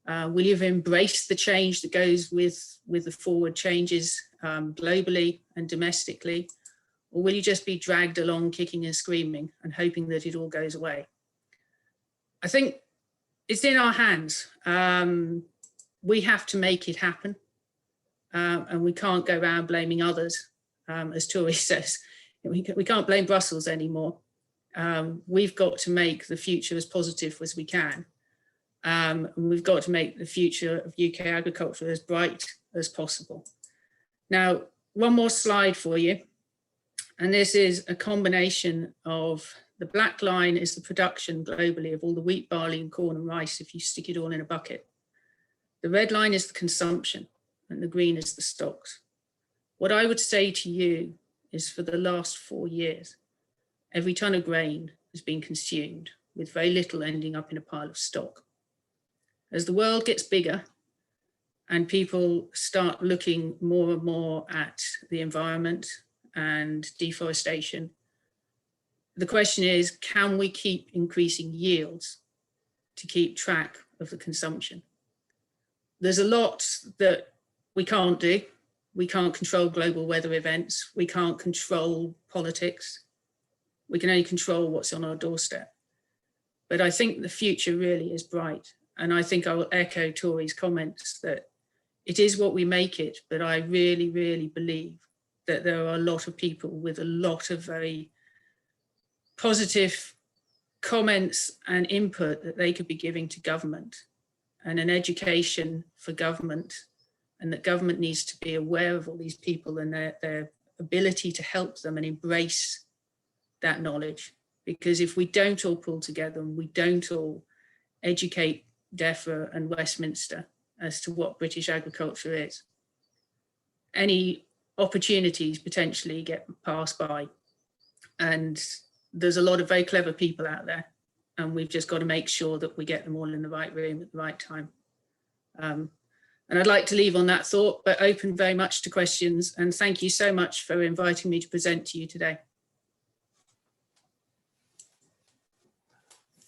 Will you have embraced the change that goes with the forward changes globally and domestically? Or will you just be dragged along kicking and screaming and hoping that it all goes away? I think it's in our hands. We have to make it happen. And we can't go around blaming others, as Tori says. We can't blame Brussels anymore. We've got to make the future as positive as we can. And we've got to make the future of UK agriculture as bright as possible. Now, one more slide for you. And this is a combination of, the black line is the production globally of all the wheat, barley, and corn and rice if you stick it all in a bucket. The red line is the consumption, and the green is the stocks. What I would say to you is, for the last 4 years, every tonne of grain has been consumed, with very little ending up in a pile of stock. As the world gets bigger and people start looking more and more at the environment and deforestation, the question is, can we keep increasing yields to keep track of the consumption? There's a lot that we can't do. We can't control global weather events. We can't control politics. We can only control what's on our doorstep. But I think the future really is bright. And I think I will echo Tori's comments that it is what we make it. But I really, really believe that there are a lot of people with a lot of very positive comments and input that they could be giving to government, and an education for government and that government needs to be aware of all these people and their ability to help them and embrace that knowledge. Because if we don't all pull together and we don't all educate DEFRA and Westminster as to what British agriculture is, any opportunities potentially get passed by. And there's a lot of very clever people out there, and we've just got to make sure that we get them all in the right room at the right time. And I'd like to leave on that thought, but open very much to questions. And thank you so much for inviting me to present to you today.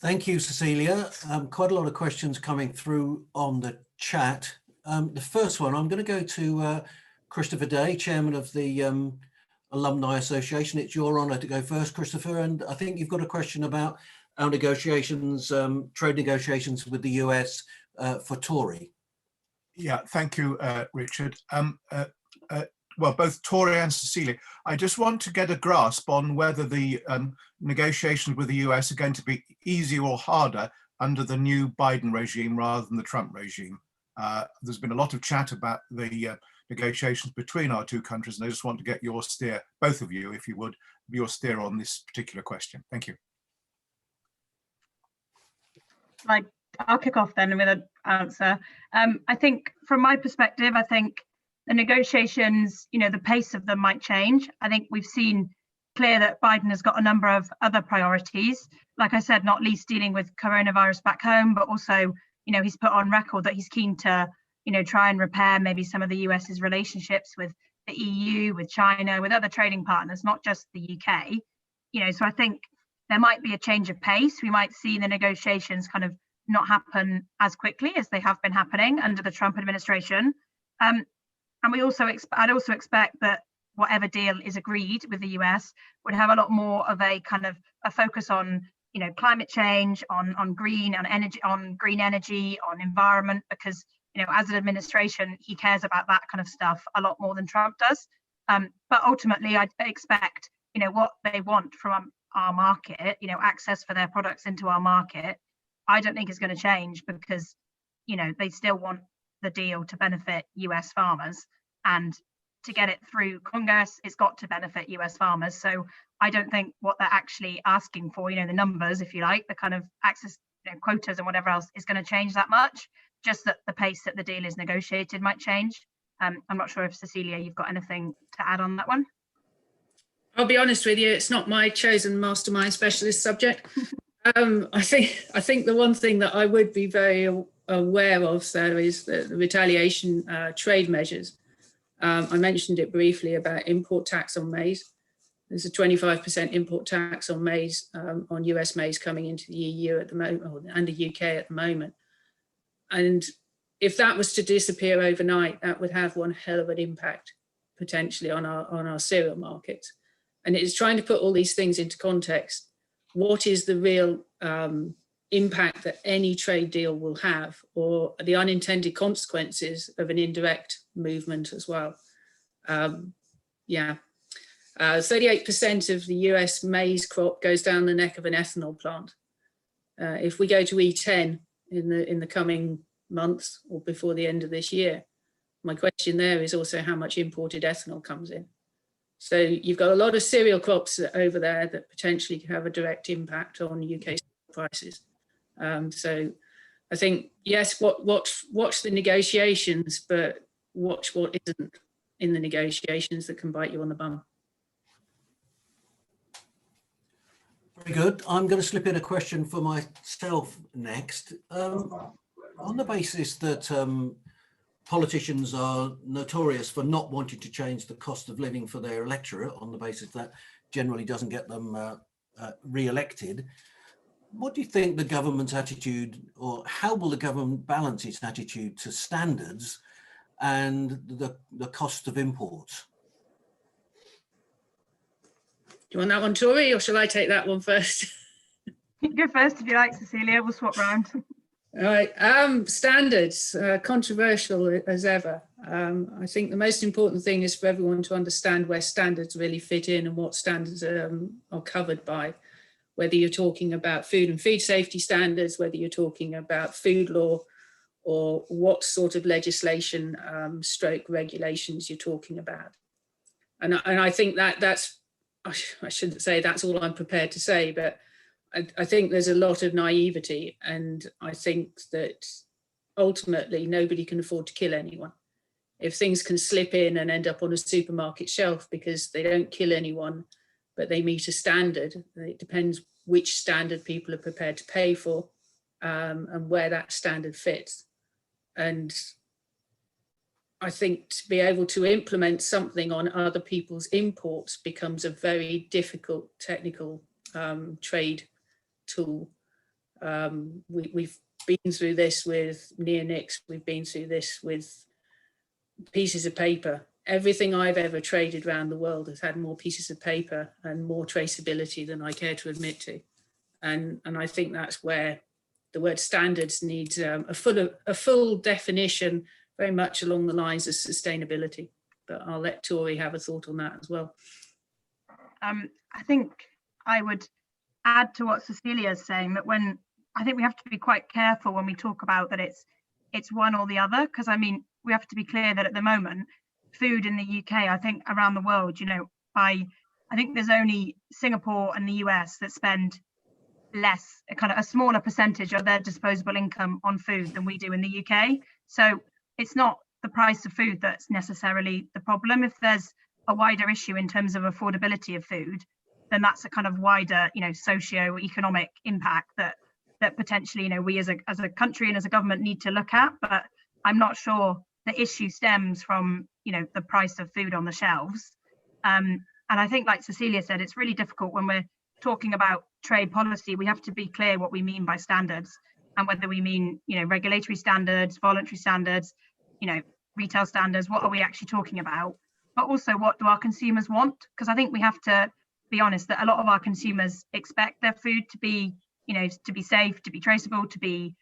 Thank you, Cecilia. Quite a lot of questions coming through on the chat. The first one, I'm going to go to Christopher Day, Chairman of the Alumni Association. It's your honour to go first, Christopher, and I think you've got a question about our negotiations, trade negotiations with the US for Tori. Yeah, thank you, Richard. Well, both Tori and Cecilia, I just want to get a grasp on whether the negotiations with the US are going to be easier or harder under the new Biden regime rather than the Trump regime. There's been a lot of chat about the negotiations between our two countries, and I just want to get your steer, both of you, if you would, your steer on this particular question. Thank you. I'll kick off then with an answer. I think from my perspective, I think the negotiations, the pace of them might change. I think we've seen clear that Biden has got a number of other priorities. Like I said, not least dealing with coronavirus back home, but also, he's put on record that he's keen to, try and repair maybe some of the US's relationships with the EU, with China, with other trading partners, not just the UK. So I think there might be a change of pace. We might see the negotiations kind of not happen as quickly as they have been happening under the Trump administration. And I'd also expect that whatever deal is agreed with the US would have a lot more of a kind of a focus on, climate change, on green energy, on environment, because, as an administration, he cares about that kind of stuff a lot more than Trump does. But ultimately, I expect, what they want from our market, access for their products into our market, I don't think is going to change, because, they still want the deal to benefit US farmers, and to get it through Congress, it's got to benefit US farmers. So I don't think what they're actually asking for, the numbers, if you like, the kind of access, quotas and whatever else is going to change that much. Just that the pace that the deal is negotiated might change. I'm not sure if Cecilia, you've got anything to add on that one. I'll be honest with you, it's not my chosen mastermind specialist subject. I think the one thing that I would be very aware of, though, is the retaliation trade measures. I mentioned it briefly about import tax on maize. There's a 25% import tax on maize, on US maize coming into the EU at the moment, or and the UK at the moment. And if that was to disappear overnight, that would have one hell of an impact potentially on our cereal markets. And it is trying to put all these things into context. What is the real impact that any trade deal will have, or the unintended consequences of an indirect movement as well? 38% of the US maize crop goes down the neck of an ethanol plant. If we go to E10 in the coming months or before the end of this year, my question there is also how much imported ethanol comes in. So you've got a lot of cereal crops over there that potentially have a direct impact on UK prices. So I think, yes, watch the negotiations, but watch what isn't in the negotiations that can bite you on the bum. Very good. I'm going to slip in a question for myself next. On the basis that politicians are notorious for not wanting to change the cost of living for their electorate, on the basis that generally doesn't get them re-elected, what do you think the government's attitude, or how will the government balance its attitude to standards and the cost of imports? Do you want that one, Tori, or shall I take that one first? You go first if you like, Cecilia. We'll swap round. All right. Controversial as ever. I think the most important thing is for everyone to understand where standards really fit in and what standards are covered by. Whether you're talking about food and feed safety standards, whether you're talking about food law, or what sort of legislation stroke regulations you're talking about. And I think that's, I shouldn't say that's all I'm prepared to say, but I think there's a lot of naivety, and I think that ultimately nobody can afford to kill anyone. If things can slip in and end up on a supermarket shelf because they don't kill anyone, but they meet a standard, it depends which standard people are prepared to pay for, and where that standard fits. And I think to be able to implement something on other people's imports becomes a very difficult technical trade tool. We've been through this with neonics, we've been through this with pieces of paper. Everything I've ever traded around the world has had more pieces of paper and more traceability than I care to admit to. And I think that's where the word standards needs a full definition, very much along the lines of sustainability. But I'll let Tori have a thought on that as well. I think I would add to what Cecilia is saying, that I think we have to be quite careful when we talk about that it's one or the other, because I mean, we have to be clear that at the moment, food in the UK, I think around the world, I think there's only Singapore and the US that spend less, kind of a smaller percentage of their disposable income on food than we do in the UK. So it's not the price of food that's necessarily the problem. If there's a wider issue in terms of affordability of food, then that's a kind of wider, socio-economic impact that potentially, we as a country and as a government need to look at. But I'm not sure the issue stems from, the price of food on the shelves. And I think, like Cecilia said, it's really difficult when we're talking about trade policy. We have to be clear what we mean by standards, and whether we mean, regulatory standards, voluntary standards, retail standards. What are we actually talking about? But also, what do our consumers want? Because I think we have to be honest that a lot of our consumers expect their food to be, to be safe, to be traceable, to be,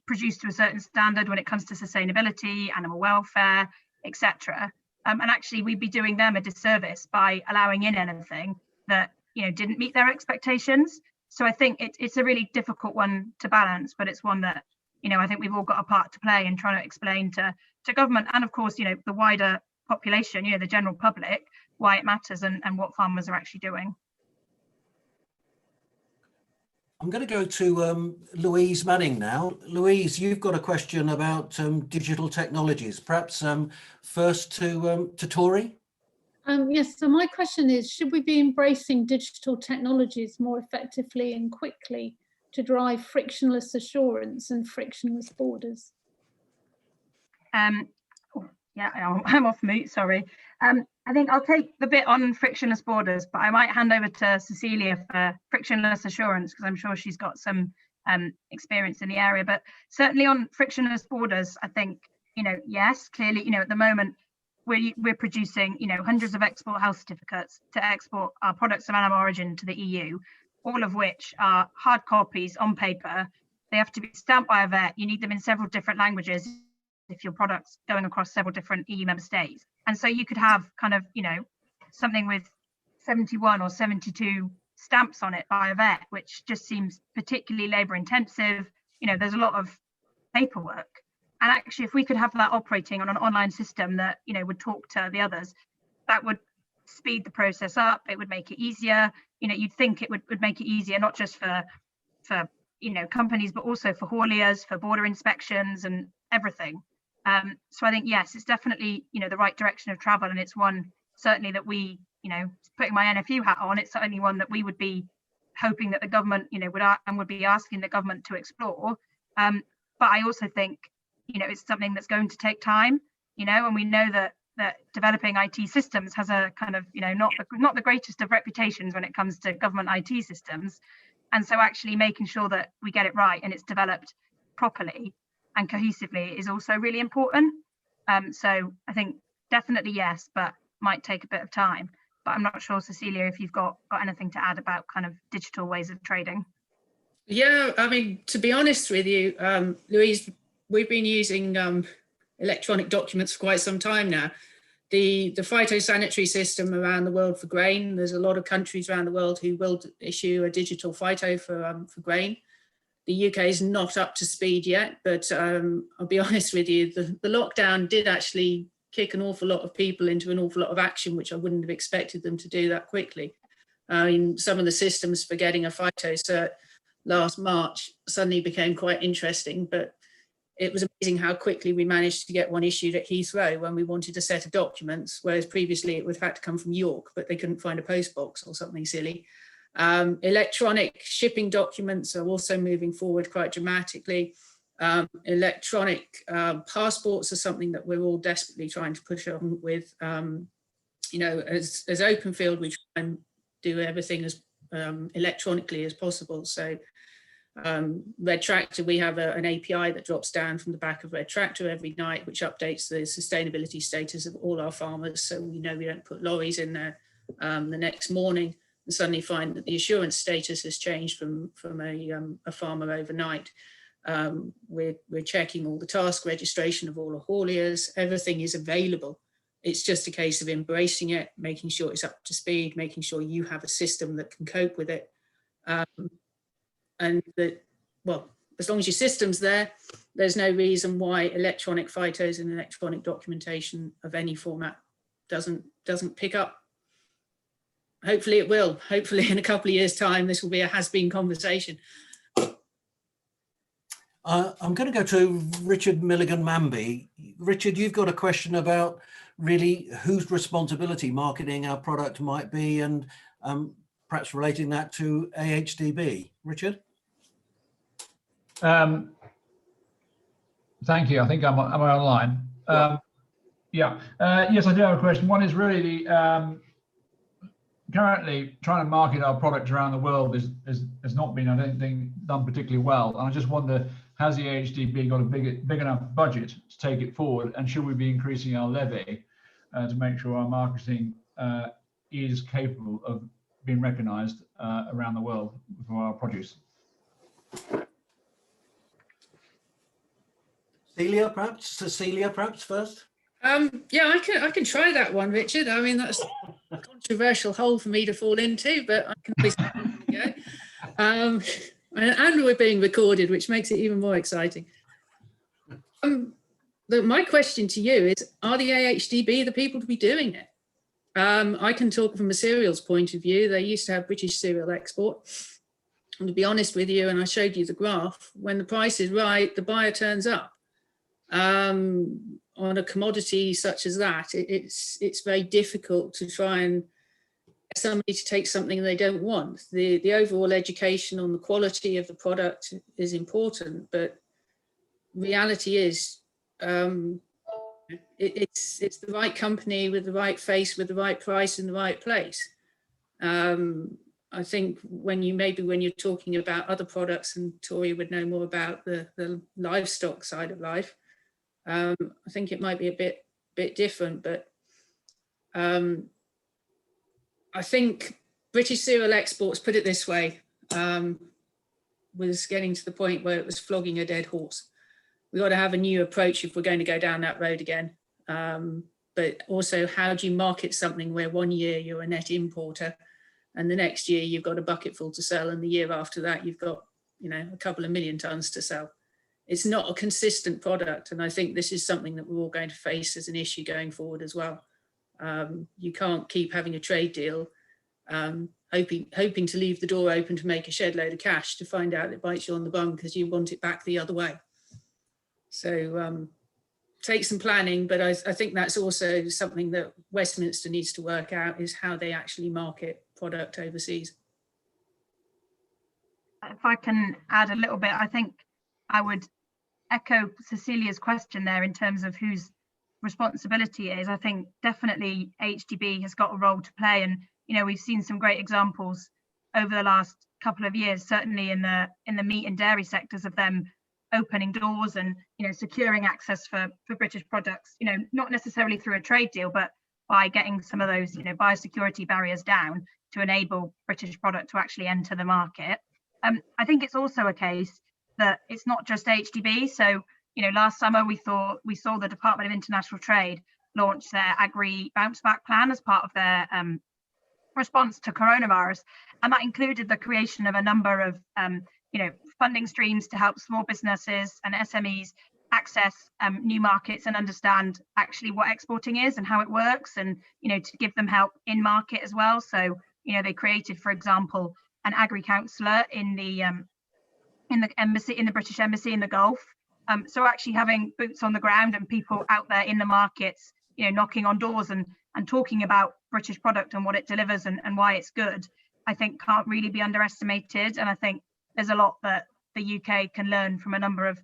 produced to a certain standard when it comes to sustainability, animal welfare, etc. And actually, we'd be doing them a disservice by allowing in anything that, didn't meet their expectations. So I think it's a really difficult one to balance, but it's one that, I think we've all got a part to play in trying to explain to government and, of course, the wider population, the general public, why it matters and what farmers are actually doing. I'm going to go to Louise Manning now. Louise, you've got a question about digital technologies. Perhaps first to Tori. Yes, so my question is, should we be embracing digital technologies more effectively and quickly to drive frictionless assurance and frictionless borders? Yeah, I'm off mute, sorry. I think I'll take the bit on frictionless borders, but I might hand over to Cecilia for frictionless assurance, because I'm sure she's got some experience in the area. But certainly on frictionless borders, I think, yes, clearly, at the moment, we're producing, hundreds of export health certificates to export our products of animal origin to the EU, all of which are hard copies on paper. They have to be stamped by a vet. You need them in several different languages if your product's going across several different EU member states. And so you could have kind of, something with 71 or 72 stamps on it by a vet, which just seems particularly labor intensive. There's a lot of paperwork. And actually, if we could have that operating on an online system that, would talk to the others, that would speed the process up. It would make it easier. You'd think it would make it easier, not just for companies, but also for hauliers, for border inspections and everything. So I think, yes, it's definitely, the right direction of travel. And it's one certainly that we, putting my NFU hat on, it's certainly one that we would be hoping that the government, would be asking the government to explore. But I also think, it's something that's going to take time, and we know that developing IT systems has a kind of, not the greatest of reputations when it comes to government IT systems. And so actually making sure that we get it right and it's developed properly and cohesively is also really important. So I think definitely yes, but might take a bit of time. But I'm not sure, Cecilia, if you've got anything to add about kind of digital ways of trading. Yeah, I mean, to be honest with you, Louise, we've been using electronic documents for quite some time now. The phytosanitary system around the world for grain, there's a lot of countries around the world who will issue a digital phyto for grain. The UK is not up to speed yet, but I'll be honest with you, the lockdown did actually kick an awful lot of people into an awful lot of action, which I wouldn't have expected them to do that quickly. In some of the systems for getting a phyto cert last March suddenly became quite interesting, but it was amazing how quickly we managed to get one issued at Heathrow when we wanted a set of documents, whereas previously it would have had to come from York, but they couldn't find a post box or something silly. Electronic shipping documents are also moving forward quite dramatically. Electronic passports are something that we're all desperately trying to push on with. You know, as Openfield, we try and do everything as electronically as possible. So Red Tractor, we have an API that drops down from the back of Red Tractor every night, which updates the sustainability status of all our farmers. So we know we don't put lorries in there the next morning and suddenly find that the assurance status has changed from a farmer overnight. We're checking all the task registration of all the hauliers. Everything is available. It's just a case of embracing it, making sure it's up to speed, making sure you have a system that can cope with it. And that, well, as long as your system's there, there's no reason why electronic phytos and electronic documentation of any format doesn't pick up. Hopefully it will. Hopefully in a couple of years' time, this will be a has-been conversation. I'm going to go to Richard Milligan-Mamby. Richard, you've got a question about really whose responsibility marketing our product might be, and perhaps relating that to AHDB. Richard? Thank you. I think am I online? Yeah. Yes, I do have a question. One is really the currently trying to market our product around the world has not been, I don't think, done particularly well. And I just wonder, has the AHDB got a big enough budget to take it forward, and should we be increasing our levy to make sure our marketing is capable of being recognised around the world for our produce? Cecilia, perhaps first. Yeah, I can try that one, Richard. I mean, that's a controversial hole for me to fall into, but I can always go. And we're being recorded, which makes it even more exciting. My question to you is, are the AHDB the people to be doing it? I can talk from a cereals point of view. They used to have British cereal export. And to be honest with you, and I showed you the graph, when the price is right, the buyer turns up. On a commodity such as that, it's very difficult to try and get somebody to take something they don't want. The overall education on the quality of the product is important, but reality is it's the right company with the right face, with the right price in the right place. I think when you're talking about other products, and Tori would know more about the livestock side of life, I think it might be a bit different, but I think British cereal exports, put it this way, was getting to the point where it was flogging a dead horse. We've got to have a new approach if we're going to go down that road again. But also, how do you market something where 1 year you're a net importer and the next year you've got a bucket full to sell, and the year after that you've got, a couple of million tons to sell? It's not a consistent product, and I think this is something that we're all going to face as an issue going forward as well. You can't keep having a trade deal, hoping to leave the door open to make a shed load of cash, to find out it bites you on the bum because you want it back the other way. So take some planning, but I think that's also something that Westminster needs to work out, is how they actually market product overseas. If I can add a little bit, I think I would echo Cecilia's question there in terms of whose responsibility it is. I think definitely HDB has got a role to play, and we've seen some great examples over the last couple of years, certainly in the meat and dairy sectors, of them opening doors and securing access for British products, not necessarily through a trade deal, but by getting some of those biosecurity barriers down to enable British product to actually enter the market. I think it's also a case that it's not just HDB. So, last summer we saw the Department of International Trade launch their Agri Bounce Back Plan as part of their response to coronavirus. And that included the creation of a number of funding streams to help small businesses and SMEs access new markets and understand actually what exporting is and how it works, and to give them help in market as well. So they created, for example, an agri counsellor in the embassy, in the British Embassy in the Gulf. So actually having boots on the ground and people out there in the markets, knocking on doors and talking about British product and what it delivers and why it's good, I think can't really be underestimated. And I think there's a lot that the UK can learn from a number of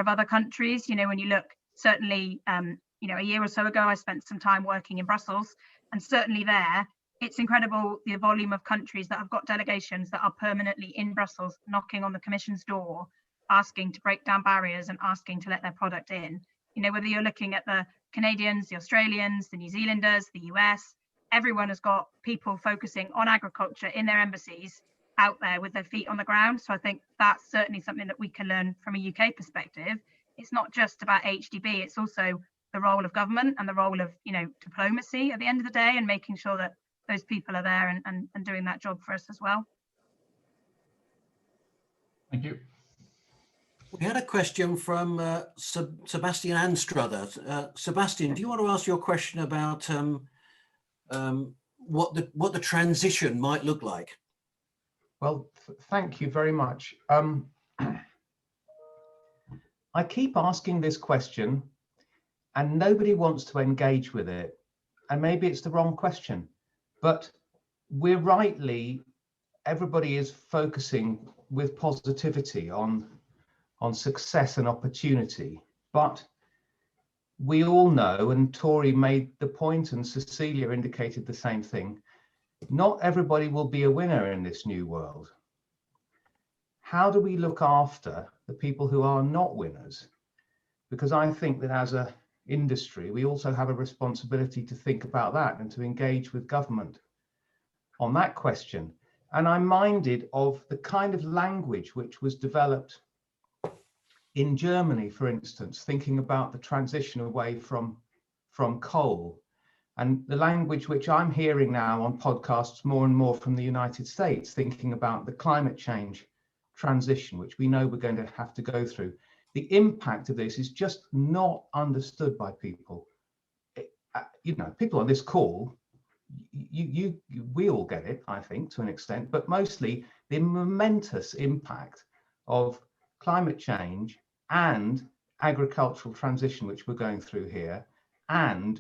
other countries. When you look, certainly, a year or so ago, I spent some time working in Brussels, and certainly there, it's incredible the volume of countries that have got delegations that are permanently in Brussels, knocking on the Commission's door, asking to break down barriers and asking to let their product in. Whether you're looking at the Canadians, the Australians, the New Zealanders, the US, everyone has got people focusing on agriculture in their embassies out there with their feet on the ground. So I think that's certainly something that we can learn from a UK perspective. It's not just about HDB, it's also the role of government and the role of diplomacy at the end of the day, and making sure that those people are there and doing that job for us as well. Thank you. We had a question from Sebastian Anstruther. Sebastian, do you want to ask your question about what the transition might look like? Well, thank you very much. I keep asking this question and nobody wants to engage with it. And maybe it's the wrong question, but everybody is focusing with positivity on success and opportunity. But we all know, and Tori made the point and Cecilia indicated the same thing, not everybody will be a winner in this new world. How do we look after the people who are not winners? Because I think that as an industry, we also have a responsibility to think about that and to engage with government on that question. And I'm minded of the kind of language which was developed in Germany, for instance, thinking about the transition away from coal, and the language which I'm hearing now on podcasts more and more from the United States, thinking about the climate change transition, which we know we're going to have to go through. The impact of this is just not understood by people. People on this call, we all get it, I think, to an extent, but mostly the momentous impact of climate change and agricultural transition, which we're going through here, and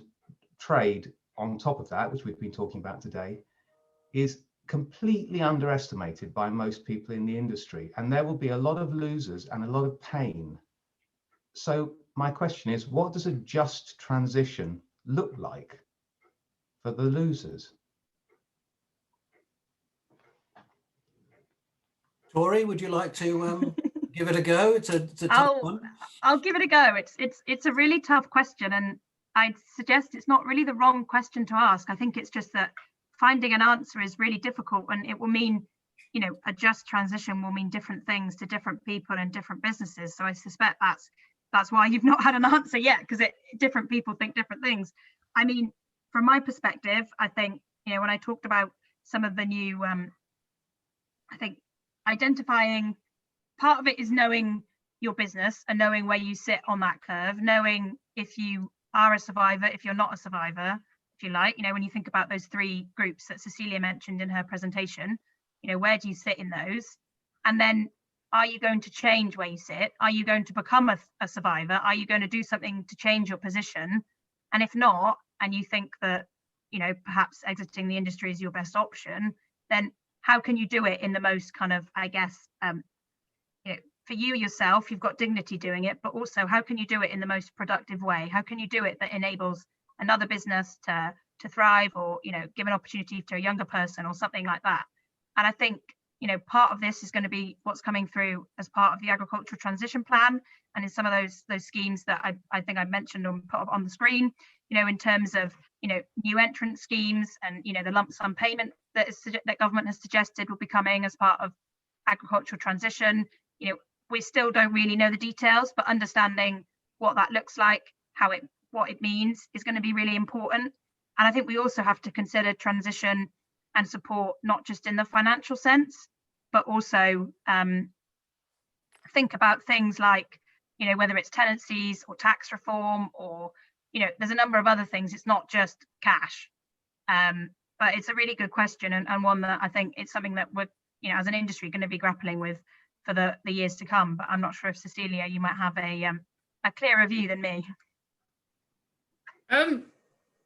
trade on top of that, which we've been talking about today, is completely underestimated by most people in the industry. And there will be a lot of losers and a lot of pain. So my question is, what does a just transition look like for the losers? Tori, would you like to give it a go? It's a tough one. I'll give it a go. It's a really tough question, and I'd suggest it's not really the wrong question to ask. I think it's just that finding an answer is really difficult, and it will mean, a just transition will mean different things to different people and different businesses. So I suspect that's why you've not had an answer yet, because different people think different things. I mean, from my perspective, I think, when I talked about some of the new, I think identifying, part of it is knowing your business and knowing where you sit on that curve, knowing if you are a survivor, if you're not a survivor, if you like, when you think about those three groups that Cecilia mentioned in her presentation, where do you sit in those? And then, are you going to change where you sit? Are you going to become a survivor? Are you going to do something to change your position? And if not, and you think that, perhaps exiting the industry is your best option, then how can you do it in the most kind of, I guess, for you yourself, you've got dignity doing it, but also how can you do it in the most productive way? How can you do it that enables another business to thrive, or, give an opportunity to a younger person or something like that? And I think, part of this is going to be what's coming through as part of the agricultural transition plan, and in some of those schemes that I think I mentioned and put up on the screen, in terms of, new entrant schemes and, the lump sum payment that government has suggested will be coming as part of agricultural transition. We still don't really know the details, but understanding what that looks like, what it means is going to be really important. And I think we also have to consider transition and support, not just in the financial sense, but also think about things like, you know, whether it's tenancies or tax reform, or, you know, there's a number of other things. It's not just cash. But it's a really good question, and one that I think it's something that we're, you know, as an industry going to be grappling with for the years to come. But I'm not sure if Cecilia, you might have a clearer view than me.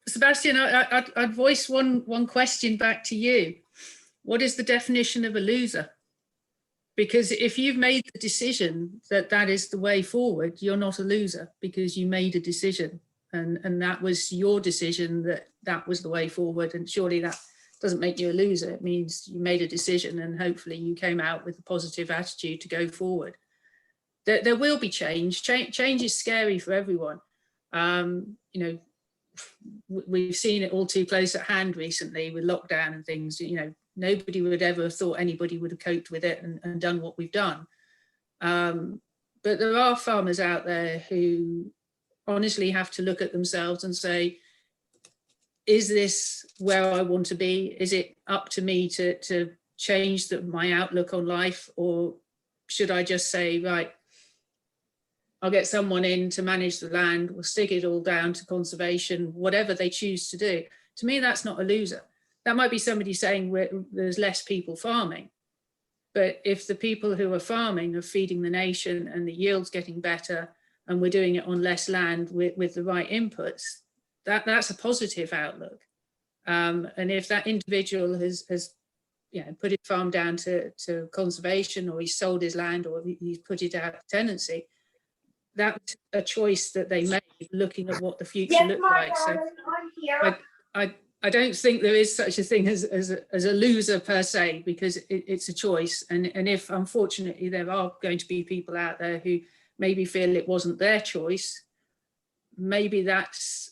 Sebastian, I'd voice one question back to you. What is the definition of a loser? Because if you've made the decision that that is the way forward, you're not a loser, because you made a decision, and that was your decision that that was the way forward. And surely that doesn't make you a loser. It means you made a decision, and hopefully you came out with a positive attitude to go forward. There will be change. Change is scary for everyone. You know, we've seen it all too close at hand recently with lockdown and things. You know, nobody would ever have thought anybody would have coped with it and done what we've done. But there are farmers out there who honestly have to look at themselves and say, is this where I want to be? Is it up to me to change my outlook on life? Or should I just say, right, I'll get someone in to manage the land, we'll stick it all down to conservation, whatever they choose to do. To me, that's not a loser. That might be somebody saying there's less people farming. But if the people who are farming are feeding the nation and the yield's getting better, and we're doing it on less land with the right inputs, that's a positive outlook. And if that individual has you know, put his farm down to conservation, or he's sold his land, or he's put it out of tenancy, that's a choice that they made, looking at what the future looked like. So I don't think there is such a thing as a loser per se, because it's a choice. And if unfortunately there are going to be people out there who maybe feel it wasn't their choice, maybe that's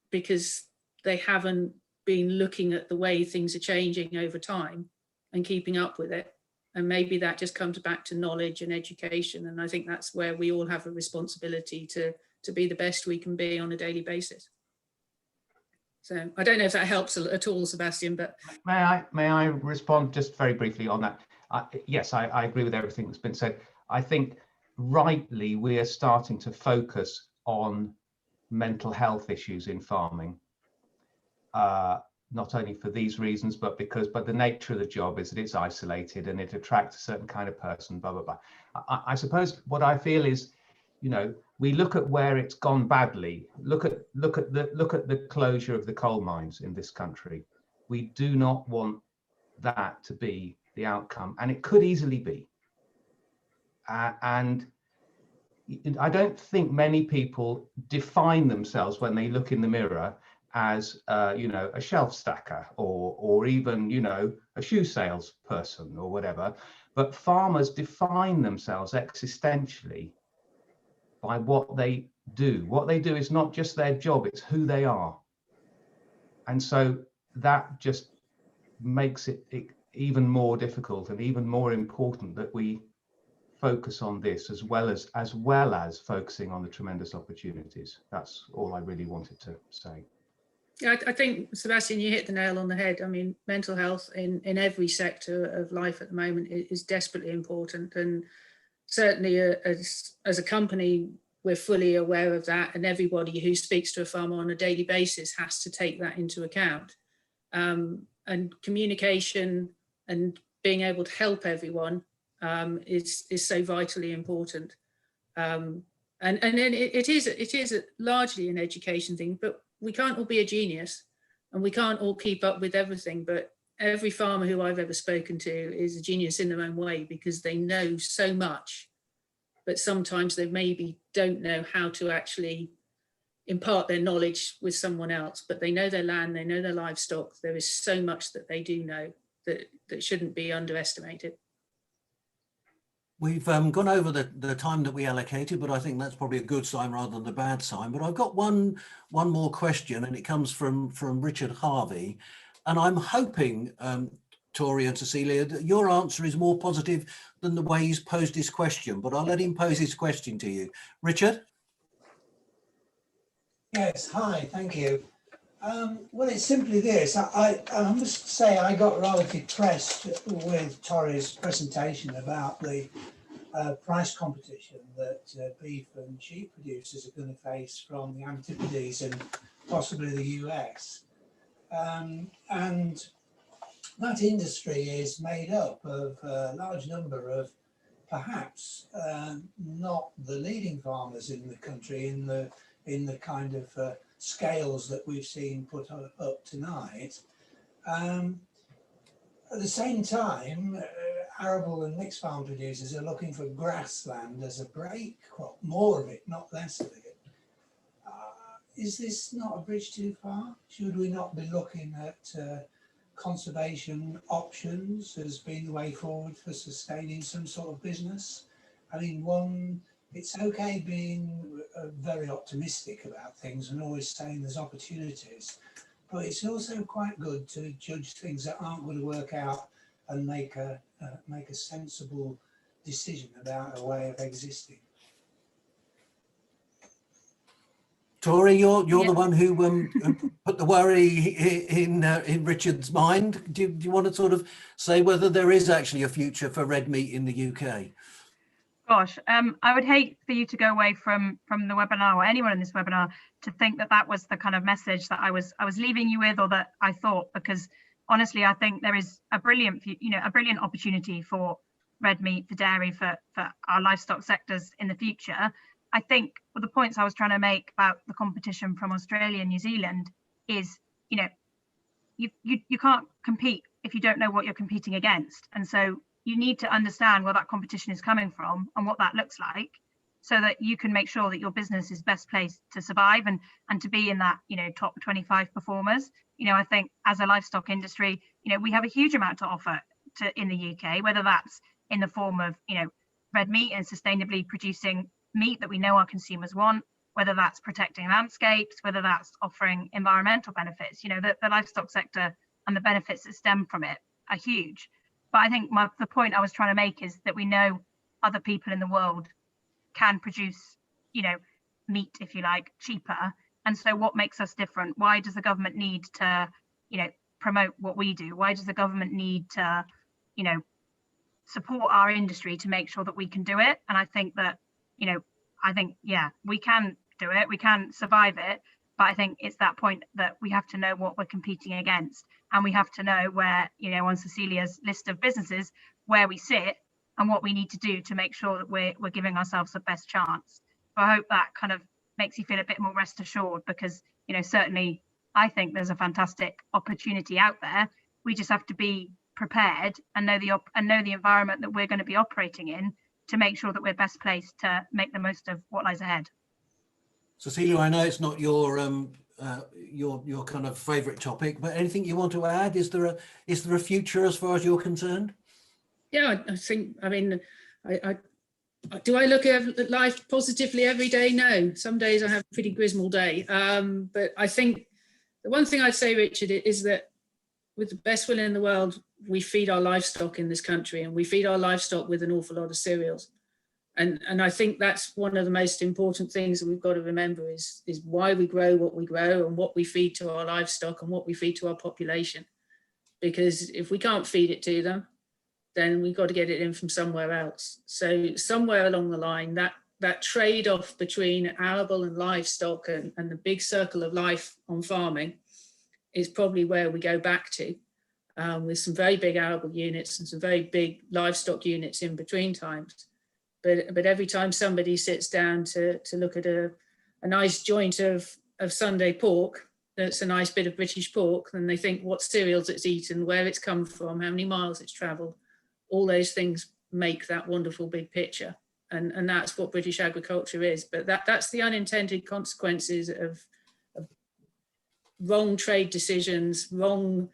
because they haven't been looking at the way things are changing over time and keeping up with it. And maybe that just comes back to knowledge and education. And I think that's where we all have a responsibility to be the best we can be on a daily basis. So I don't know if that helps at all, Sebastian, but. May I respond just very briefly on that? Yes, I agree with everything that's been said. I think rightly we are starting to focus on mental health issues in farming, not only for these reasons, but the nature of the job is that it's isolated and it attracts a certain kind of person, blah, blah, blah. I suppose what I feel is, you know, we look at where it's gone badly. Look at the closure of the coal mines in this country. We do not want that to be the outcome, and it could easily be. And I don't think many people define themselves when they look in the mirror as you know, a shelf stacker or even, you know, a shoe salesperson or whatever. But farmers define themselves existentially by what they do. What they do is not just their job, it's who they are. And so that just makes it even more difficult and even more important that we focus on this as well as focusing on the tremendous opportunities. That's all I really wanted to say. Yeah, I think, Sebastian, you hit the nail on the head. I mean, mental health in every sector of life at the moment is desperately important. And certainly as a company, we're fully aware of that. And everybody who speaks to a farmer on a daily basis has to take that into account. And communication and being able to help everyone is so vitally important. And then it is largely an education thing, but we can't all be a genius and we can't all keep up with everything. But every farmer who I've ever spoken to is a genius in their own way, because they know so much, but sometimes they maybe don't know how to actually impart their knowledge with someone else. But they know their land, they know their livestock. There is so much that they do know that shouldn't be underestimated. We've gone over the time that we allocated, but I think that's probably a good sign rather than a bad sign. But I've got one more question, and it comes from Richard Harvey. And I'm hoping, Tori and Cecilia, that your answer is more positive than the way he's posed his question, but I'll let him pose his question to you. Richard? Yes, hi, thank you. Well, it's simply this. I must say I got rather depressed with Tori's presentation about the price competition that beef and sheep producers are going to face from the Antipodes and possibly the US. And that industry is made up of a large number of perhaps not the leading farmers in the country in the kind of scales that we've seen put up tonight. At the same time, arable and mixed farm producers are looking for grassland as a break crop, more of it, not less of it. Is this not a bridge too far? Should we not be looking at conservation options as being the way forward for sustaining some sort of business? I mean, it's okay being very optimistic about things and always saying there's opportunities, but it's also quite good to judge things that aren't going to work out and make a sensible decision about a way of existing. Tori, you're the one who put the worry in Richard's mind. Do you want to sort of say whether there is actually a future for red meat in the UK? Gosh, I would hate for you to go away from the webinar, or anyone in this webinar, to think that that was the kind of message that I was leaving you with, or that I thought, because honestly, I think there is a brilliant opportunity for red meat, for dairy, for our livestock sectors in the future. I think the points I was trying to make about the competition from Australia and New Zealand is, you can't compete if you don't know what you're competing against. And so you need to understand where that competition is coming from and what that looks like, so that you can make sure that your business is best placed to survive and to be in that, top 25 performers. I think as a livestock industry, we have a huge amount to offer in the UK, whether that's in the form of, red meat and sustainably producing meat that we know our consumers want, whether that's protecting landscapes, whether that's offering environmental benefits. The livestock sector and the benefits that stem from it are huge. But I think the point I was trying to make is that we know other people in the world can produce, meat, if you like, cheaper. And so what makes us different? Why does the government need to, promote what we do? Why does the government need to, support our industry to make sure that we can do it? And I think that, we can do it, we can survive it. But I think it's that point that we have to know what we're competing against, and we have to know where, on Cecilia's list of businesses, where we sit and what we need to do to make sure that we're giving ourselves the best chance. So I hope that kind of makes you feel a bit more rest assured, because, certainly I think there's a fantastic opportunity out there. We just have to be prepared and know the environment that we're going to be operating in to make sure that we're best placed to make the most of what lies ahead. Cecilia, I know it's not your kind of favourite topic, but anything you want to add? Is there a future as far as you're concerned? Yeah, I think. I mean, do I look at life positively every day? No. Some days I have a pretty grismal day. But I think the one thing I'd say, Richard, is that with the best will in the world, we feed our livestock in this country, and we feed our livestock with an awful lot of cereals. And I think that's one of the most important things that we've got to remember is why we grow what we grow and what we feed to our livestock and what we feed to our population. Because if we can't feed it to them, then we've got to get it in from somewhere else. So somewhere along the line, that trade-off between arable and livestock and the big circle of life on farming is probably where we go back to, with some very big arable units and some very big livestock units in between times. But every time somebody sits down to look at a nice joint of Sunday pork, that's a nice bit of British pork, then they think what cereals it's eaten, where it's come from, how many miles it's travelled. All those things make that wonderful big picture. And that's what British agriculture is. But that's the unintended consequences of wrong trade decisions, wrong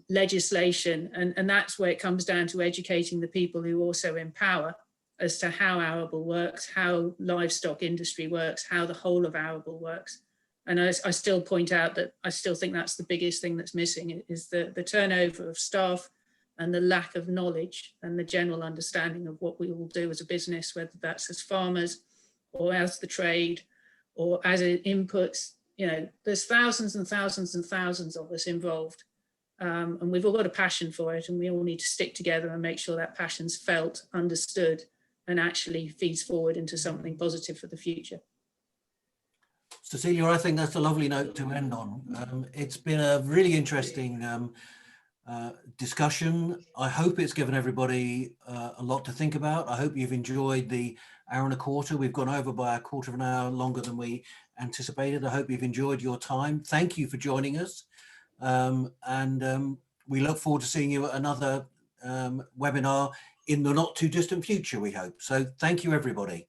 legislation. And that's where it comes down to educating the people who also in power as to how arable works, how livestock industry works, how the whole of arable works. And I still point out that I still think that's the biggest thing that's missing, is the turnover of staff and the lack of knowledge and the general understanding of what we all do as a business, whether that's as farmers or as the trade or as inputs. There's thousands and thousands and thousands of us involved. And we've all got a passion for it, and we all need to stick together and make sure that passion's felt, understood, and actually feeds forward into something positive for the future. Cecilia, I think that's a lovely note to end on. It's been a really interesting discussion. I hope it's given everybody a lot to think about. I hope you've enjoyed the hour and a quarter. We've gone over by a quarter of an hour longer than we anticipated. I hope you've enjoyed your time. Thank you for joining us. We look forward to seeing you at another webinar in the not too distant future, we hope. So thank you, everybody.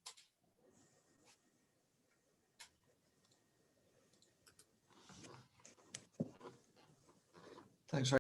Thanks very